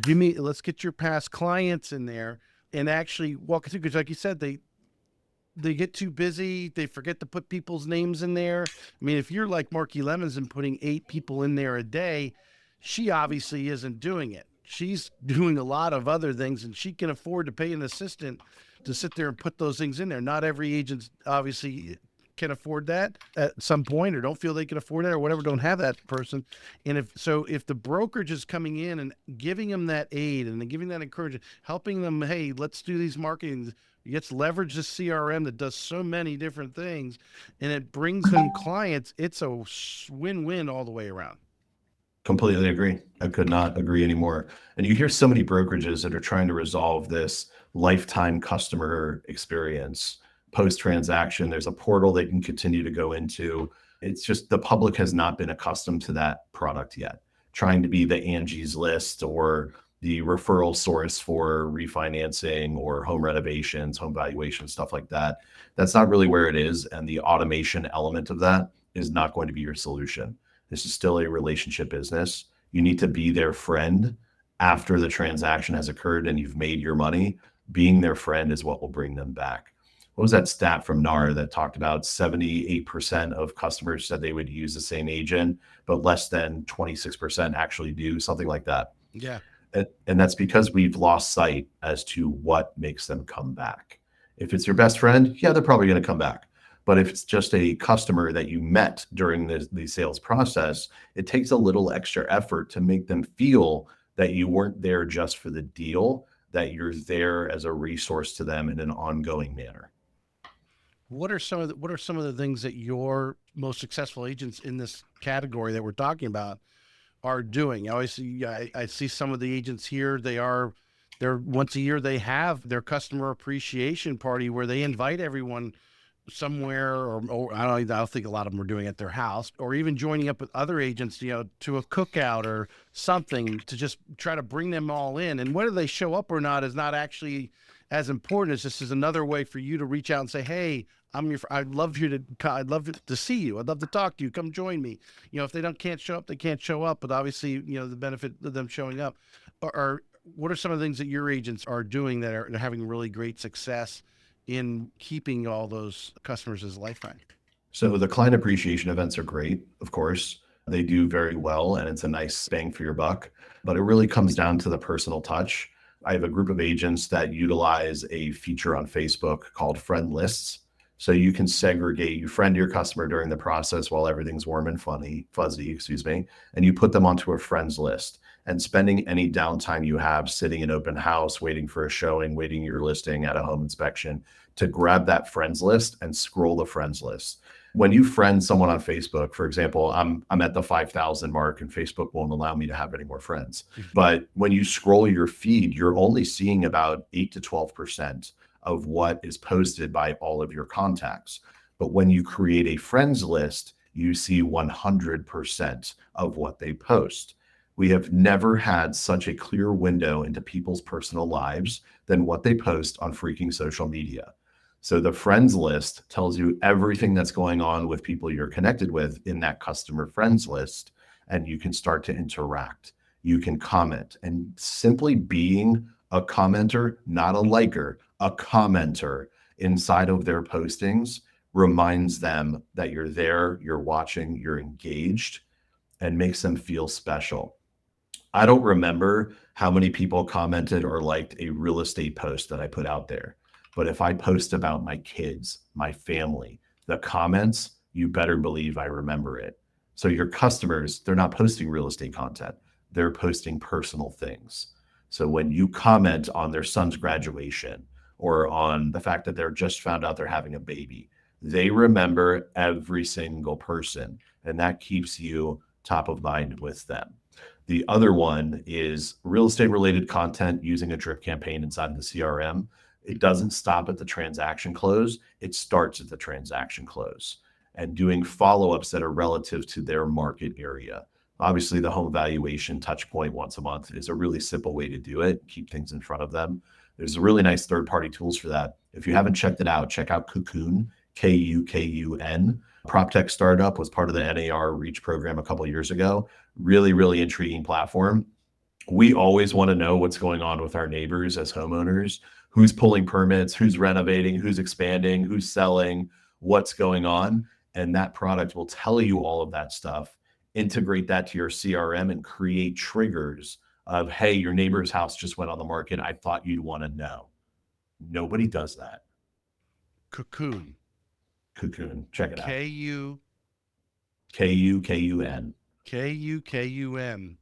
Let's get your past clients in there and actually walk through. Because like you said, they get too busy. They forget to put people's names in there. I mean, if you're like Marky Lemons and putting 8 people in there a day, she obviously isn't doing it. She's doing a lot of other things, and she can afford to pay an assistant to sit there and put those things in there. Not every agent obviously can afford that at some point, or don't feel they can afford it, or whatever, don't have that person. And if the brokerage is coming in and giving them that aid and then giving that encouragement, helping them, hey, let's do these marketing, let's leverage the CRM that does so many different things, and it brings them clients, it's a win-win all the way around. Completely agree. I could not agree anymore. And you hear so many brokerages that are trying to resolve this lifetime customer experience post transaction. There's a portal they can continue to go into. It's just the public has not been accustomed to that product yet. Trying to be the Angie's List or the referral source for refinancing or home renovations, home valuation, stuff like that. That's not really where it is. And the automation element of that is not going to be your solution. This is still a relationship business. You need to be their friend after the transaction has occurred and you've made your money. Being their friend is what will bring them back. What was that stat from NAR that talked about 78% of customers said they would use the same agent, but less than 26% actually do, something like that. Yeah. And that's because we've lost sight as to what makes them come back. If it's your best friend, yeah, they're probably going to come back. But if it's just a customer that you met during the sales process, it takes a little extra effort to make them feel that you weren't there just for the deal, that you're there as a resource to them in an ongoing manner. What are some of the things that your most successful agents in this category that we're talking about are doing? Obviously, I see some of the agents here. They're once a year they have their customer appreciation party where they invite everyone somewhere, or I don't think a lot of them are doing it at their house, or even joining up with other agents, to a cookout or something, to just try to bring them all in. And whether they show up or not is not actually as important. As this is another way for you to reach out and say, hey, I'd love to see you. I'd love to talk to you. Come join me. If they can't show up, they can't show up. But obviously, the benefit of them showing up are what are some of the things that your agents are doing that are having really great success in keeping all those customers as lifetime? So the client appreciation events are great, of course. They do very well, and it's a nice bang for your buck. But it really comes down to the personal touch. I have a group of agents that utilize a feature on Facebook called friend lists. So you can segregate, you friend your customer during the process while everything's warm and fuzzy, and you put them onto a friends list. And spending any downtime you have sitting in open house, waiting for a showing, waiting your listing at a home inspection, to grab that friends list and scroll the friends list. When you friend someone on Facebook, for example, I'm at the 5,000 mark and Facebook won't allow me to have any more friends. But when you scroll your feed, you're only seeing about 8 to 12% of what is posted by all of your contacts. But when you create a friends list, you see 100% of what they post. We have never had such a clear window into people's personal lives than what they post on freaking social media. So the friends list tells you everything that's going on with people you're connected with in that customer friends list, and you can start to interact. You can comment, and simply being a commenter, not a liker, a commenter inside of their postings reminds them that you're there, you're watching, you're engaged, and makes them feel special. I don't remember how many people commented or liked a real estate post that I put out there. But if I post about my kids, my family, the comments, you better believe I remember it. So your customers, they're not posting real estate content. They're posting personal things. So when you comment on their son's graduation or on the fact that they're just found out they're having a baby, they remember every single person, and that keeps you top of mind with them. The other one is real estate related content using a drip campaign inside the CRM. It doesn't stop at the transaction close. It starts at the transaction close, and doing follow-ups that are relative to their market area. Obviously, the home valuation touch point once a month is a really simple way to do it. Keep things in front of them. There's really nice third-party tools for that. If you haven't checked it out, check out Cocoon, Kukun. PropTech startup was part of the NAR Reach program a couple of years ago. Really, really intriguing platform We always want to know what's going on with our neighbors as homeowners, who's pulling permits, who's renovating, who's expanding, who's selling, what's going on. And that product will tell you all of that stuff. Integrate that to your CRM and create triggers of, hey, your neighbor's house just went on the market. I thought you'd want to know. Nobody does that. Cocoon. Cocoon. Check it out. K-U. K-U-K-U-N. K-U-K-U-M-N.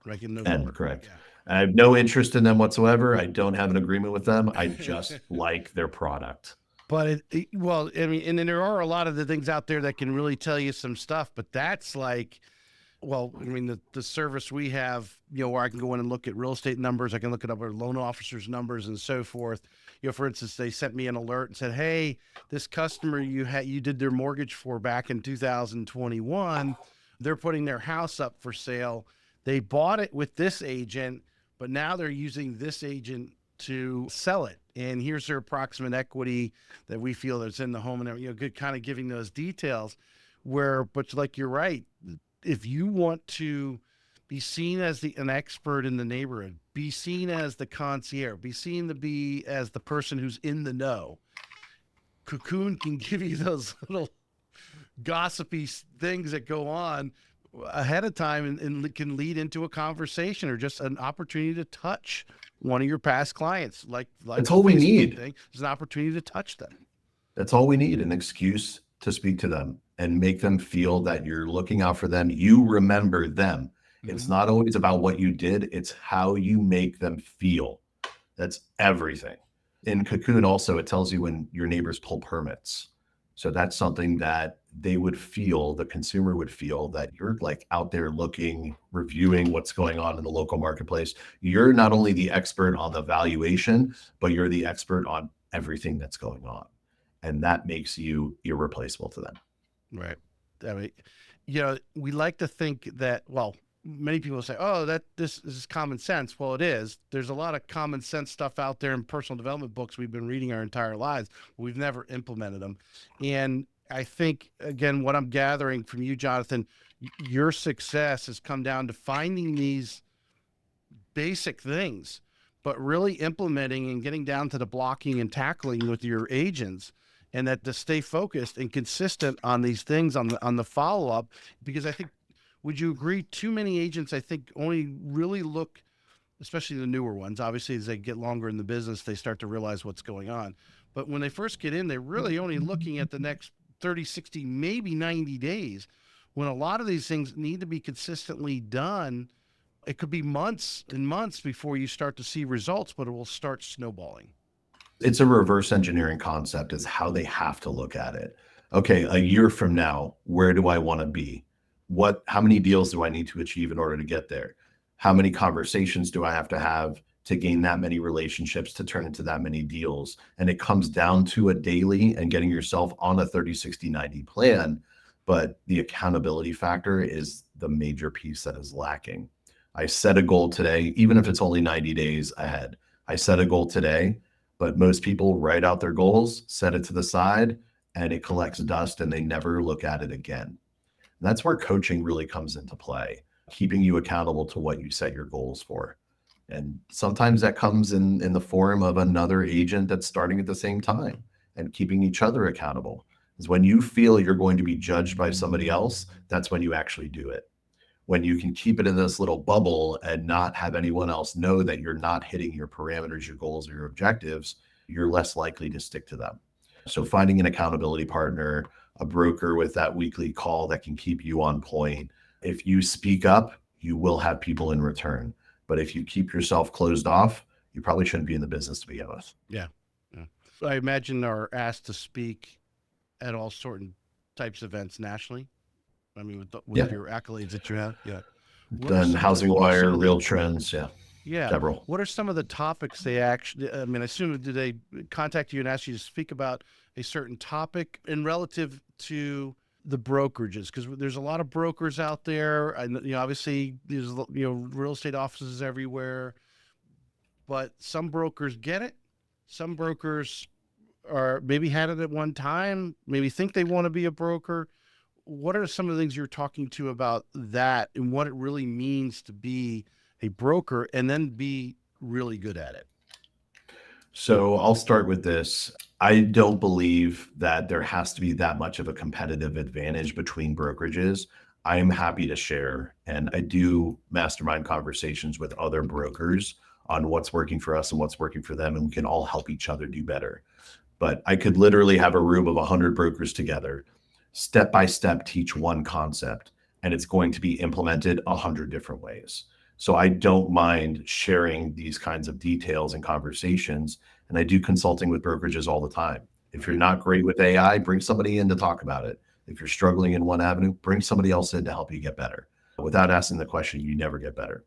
Like in N, November. correct. Yeah. I have no interest in them whatsoever. I don't have an agreement with them. I just like their product. But well, I mean, and then there are a lot of the things out there that can really tell you some stuff, but that's like, well, I mean, the service we have, where I can go in and look at real estate numbers, I can look at our loan officers' numbers and so forth. For instance, they sent me an alert and said, "Hey, this customer you did their mortgage for back in 2021, they're putting their house up for sale. They bought it with this agent, but now they're using this agent to sell it. And here's their approximate equity that we feel that's in the home, and good, kind of giving those details." But like you're right, if you want to be seen as an expert in the neighborhood, be seen as the concierge, be seen to be as the person who's in the know, Cocoon can give you those little gossipy things that go on ahead of time and can lead into a conversation or just an opportunity to touch one of your past clients. Like that's all we need. It's an opportunity to touch them. That's all we need, an excuse to speak to them and make them feel that you're looking out for them. You remember them. It's not always about what you did. It's how you make them feel. That's everything. In Cocoon also, it tells you when your neighbors pull permits. So that's something that they would feel, the consumer would feel, that you're like out there looking, reviewing what's going on in the local marketplace. You're not only the expert on the valuation, but you're the expert on everything that's going on. And that makes you irreplaceable to them. Right. I mean, we like to think that, well, many people say, "Oh, this is common sense." Well, it is. There's a lot of common sense stuff out there in personal development books we've been reading our entire lives. But we've never implemented them. And I think, again, what I'm gathering from you, Jonathan, your success has come down to finding these basic things, but really implementing and getting down to the blocking and tackling with your agents, and that to stay focused and consistent on these things on the follow-up. Because I think, would you agree, too many agents, I think, only really look, especially the newer ones, obviously as they get longer in the business, they start to realize what's going on. But when they first get in, they're really only looking at the next 30, 60, maybe 90 days, when a lot of these things need to be consistently done. It could be months and months before you start to see results, but it will start snowballing. It's a reverse engineering concept, is how they have to look at it. Okay, a year from now, where do I want to be? How many deals do I need to achieve in order to get there? How many conversations do I have to gain that many relationships to turn into that many deals? And it comes down to a daily and getting yourself on a 30, 60, 90 plan. But the accountability factor is the major piece that is lacking. I set a goal today, even if it's only 90 days ahead. I set a goal today, but most people write out their goals, set it to the side, and it collects dust and they never look at it again. And that's where coaching really comes into play, keeping you accountable to what you set your goals for. And sometimes that comes in the form of another agent that's starting at the same time, and keeping each other accountable. Because when you feel you're going to be judged by somebody else, that's when you actually do it. When you can keep it in this little bubble and not have anyone else know that you're not hitting your parameters, your goals, or your objectives, you're less likely to stick to them. So finding an accountability partner, a broker with that weekly call that can keep you on point. If you speak up, you will have people in return. But if you keep yourself closed off, you probably shouldn't be in the business to begin with. Yeah. I imagine are asked to speak at all certain types of events nationally. I mean, with your accolades that you have. Yeah. Done Housing Wire, Real Trends. Yeah. Yeah. Several. What are some of the topics they actually, I mean, I assume, do they contact you and ask you to speak about a certain topic in relative to the brokerages? Because there's a lot of brokers out there. And, obviously there's, real estate offices everywhere, but some brokers get it. Some brokers are maybe had it at one time, maybe think they want to be a broker. What are some of the things you're talking to about that and what it really means to be a broker and then be really good at it? So I'll start with this. I don't believe that there has to be that much of a competitive advantage between brokerages. I am happy to share, and I do mastermind conversations with other brokers on what's working for us and what's working for them, and we can all help each other do better. But I could literally have a room of 100 brokers together, step by step, teach one concept, and it's going to be implemented 100 different ways. So I don't mind sharing these kinds of details and conversations. And I do consulting with brokerages all the time. If you're not great with AI, bring somebody in to talk about it. If you're struggling in one avenue, bring somebody else in to help you get better. Without asking the question, you never get better.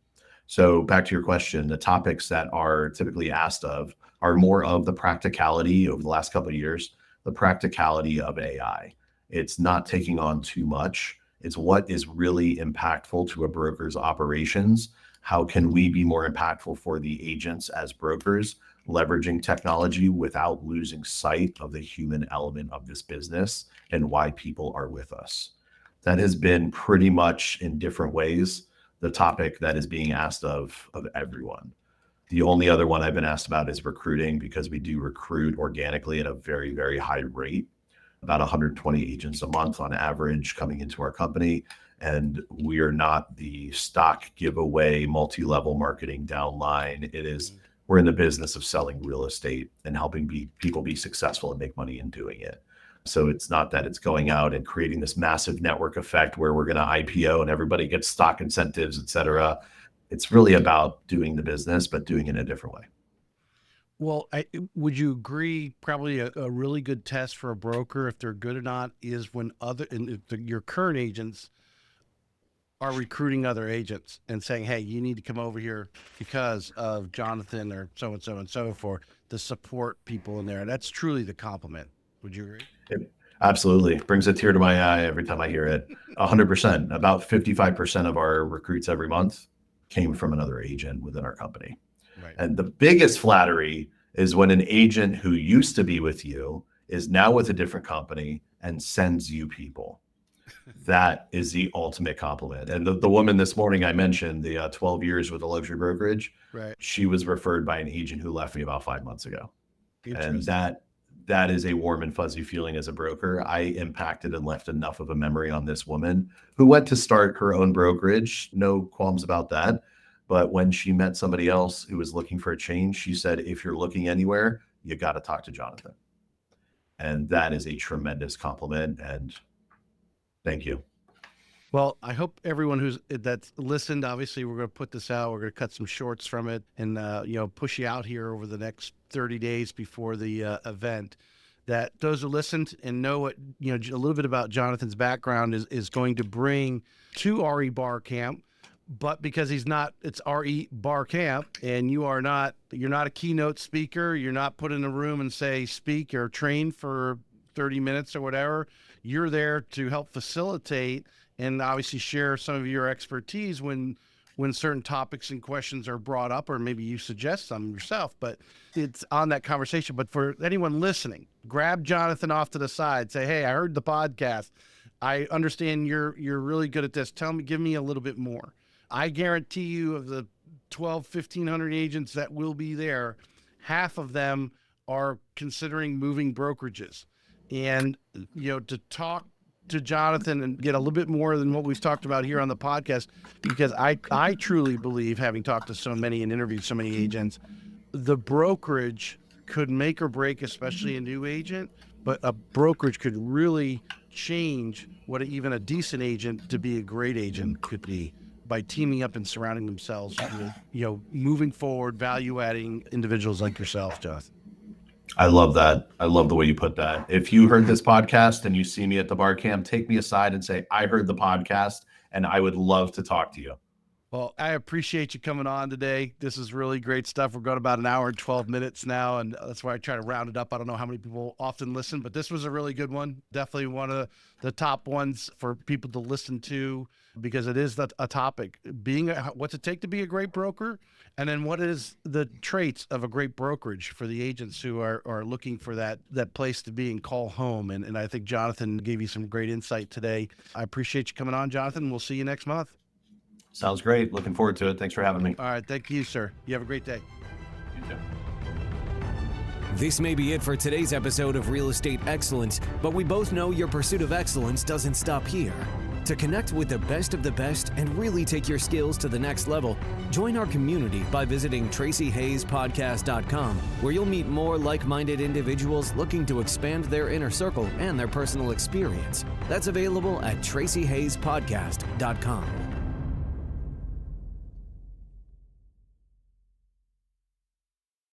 So back to your question, the topics that are typically asked of are more of the practicality over the last couple of years, the practicality of AI. It's not taking on too much. It's what is really impactful to a broker's operations. How can we be more impactful for the agents as brokers, leveraging technology without losing sight of the human element of this business and why people are with us? That has been pretty much in different ways the topic that is being asked of everyone. The only other one I've been asked about is recruiting, because we do recruit organically at a very, very high rate, about 120 agents a month on average coming into our company. And we are not the stock giveaway multi-level marketing downline. It is, we're in the business of selling real estate and helping people be successful and make money in doing it. So it's not that it's going out and creating this massive network effect where we're going to IPO and everybody gets stock incentives, et cetera. It's really about doing the business, but doing it in a different way. Well, would you agree probably a really good test for a broker, if they're good or not, is when your current agents are recruiting other agents and saying, hey, you need to come over here because of Jonathan or so and so forth, to support people in there. And that's truly the compliment. Would you agree? It absolutely brings a tear to my eye every time I hear it. 100%. About 55% of our recruits every month came from another agent within our company. Right. And the biggest flattery is when an agent who used to be with you is now with a different company and sends you people. That is the ultimate compliment. And the woman this morning I mentioned, the 12 years with a luxury brokerage, Right. she was referred by an agent who left me about 5 months ago. And that is a warm and fuzzy feeling as a broker. I impacted and left enough of a memory on this woman who went to start her own brokerage. No qualms about that. But when she met somebody else who was looking for a change, she said, if you're looking anywhere, you got to talk to Jonathan. And that is a tremendous compliment. And thank you. Well, I hope everyone that's listened, obviously we're going to put this out. We're going to cut some shorts from it and, push you out here over the next 30 days before the event, that those who listened and know what, a little bit about Jonathan's background is going to bring to RE Bar Camp. But because it's RE Bar Camp, and you're not a keynote speaker, you're not put in a room and say, speak or train for 30 minutes or whatever. You're there to help facilitate and obviously share some of your expertise when certain topics and questions are brought up, or maybe you suggest some yourself, but it's on that conversation. But for anyone listening, grab Jonathan off to the side, say, hey, I heard the podcast. I understand you're really good at this. Give me a little bit more. I guarantee you, of the 1,500 agents that will be there, half of them are considering moving brokerages. And, to talk to Jonathan and get a little bit more than what we've talked about here on the podcast, because I truly believe, having talked to so many and interviewed so many agents, the brokerage could make or break, especially a new agent, but a brokerage could really change what even a decent agent to be a great agent could be, by teaming up and surrounding themselves with, moving forward, value-adding individuals like yourself, Jonathan. I love that. I love the way you put that. If you heard this podcast and you see me at the bar camp, take me aside and say, I heard the podcast and I would love to talk to you. Well, I appreciate you coming on today. This is really great stuff. We're going about an hour and 12 minutes now, and that's why I try to round it up. I don't know how many people often listen, but this was a really good one. Definitely one of the top ones for people to listen to, because it is a topic. What's it take to be a great broker? And then what is the traits of a great brokerage for the agents who are looking for that place to be and call home? And I think Jonathan gave you some great insight today. I appreciate you coming on, Jonathan. We'll see you next month. Sounds great. Looking forward to it. Thanks for having me. All right. Thank you, sir. You have a great day. You too. This may be it for today's episode of Real Estate Excellence, but we both know your pursuit of excellence doesn't stop here. To connect with the best of the best and really take your skills to the next level, join our community by visiting TracyHayesPodcast.com, where you'll meet more like-minded individuals looking to expand their inner circle and their personal experience. That's available at TracyHayesPodcast.com.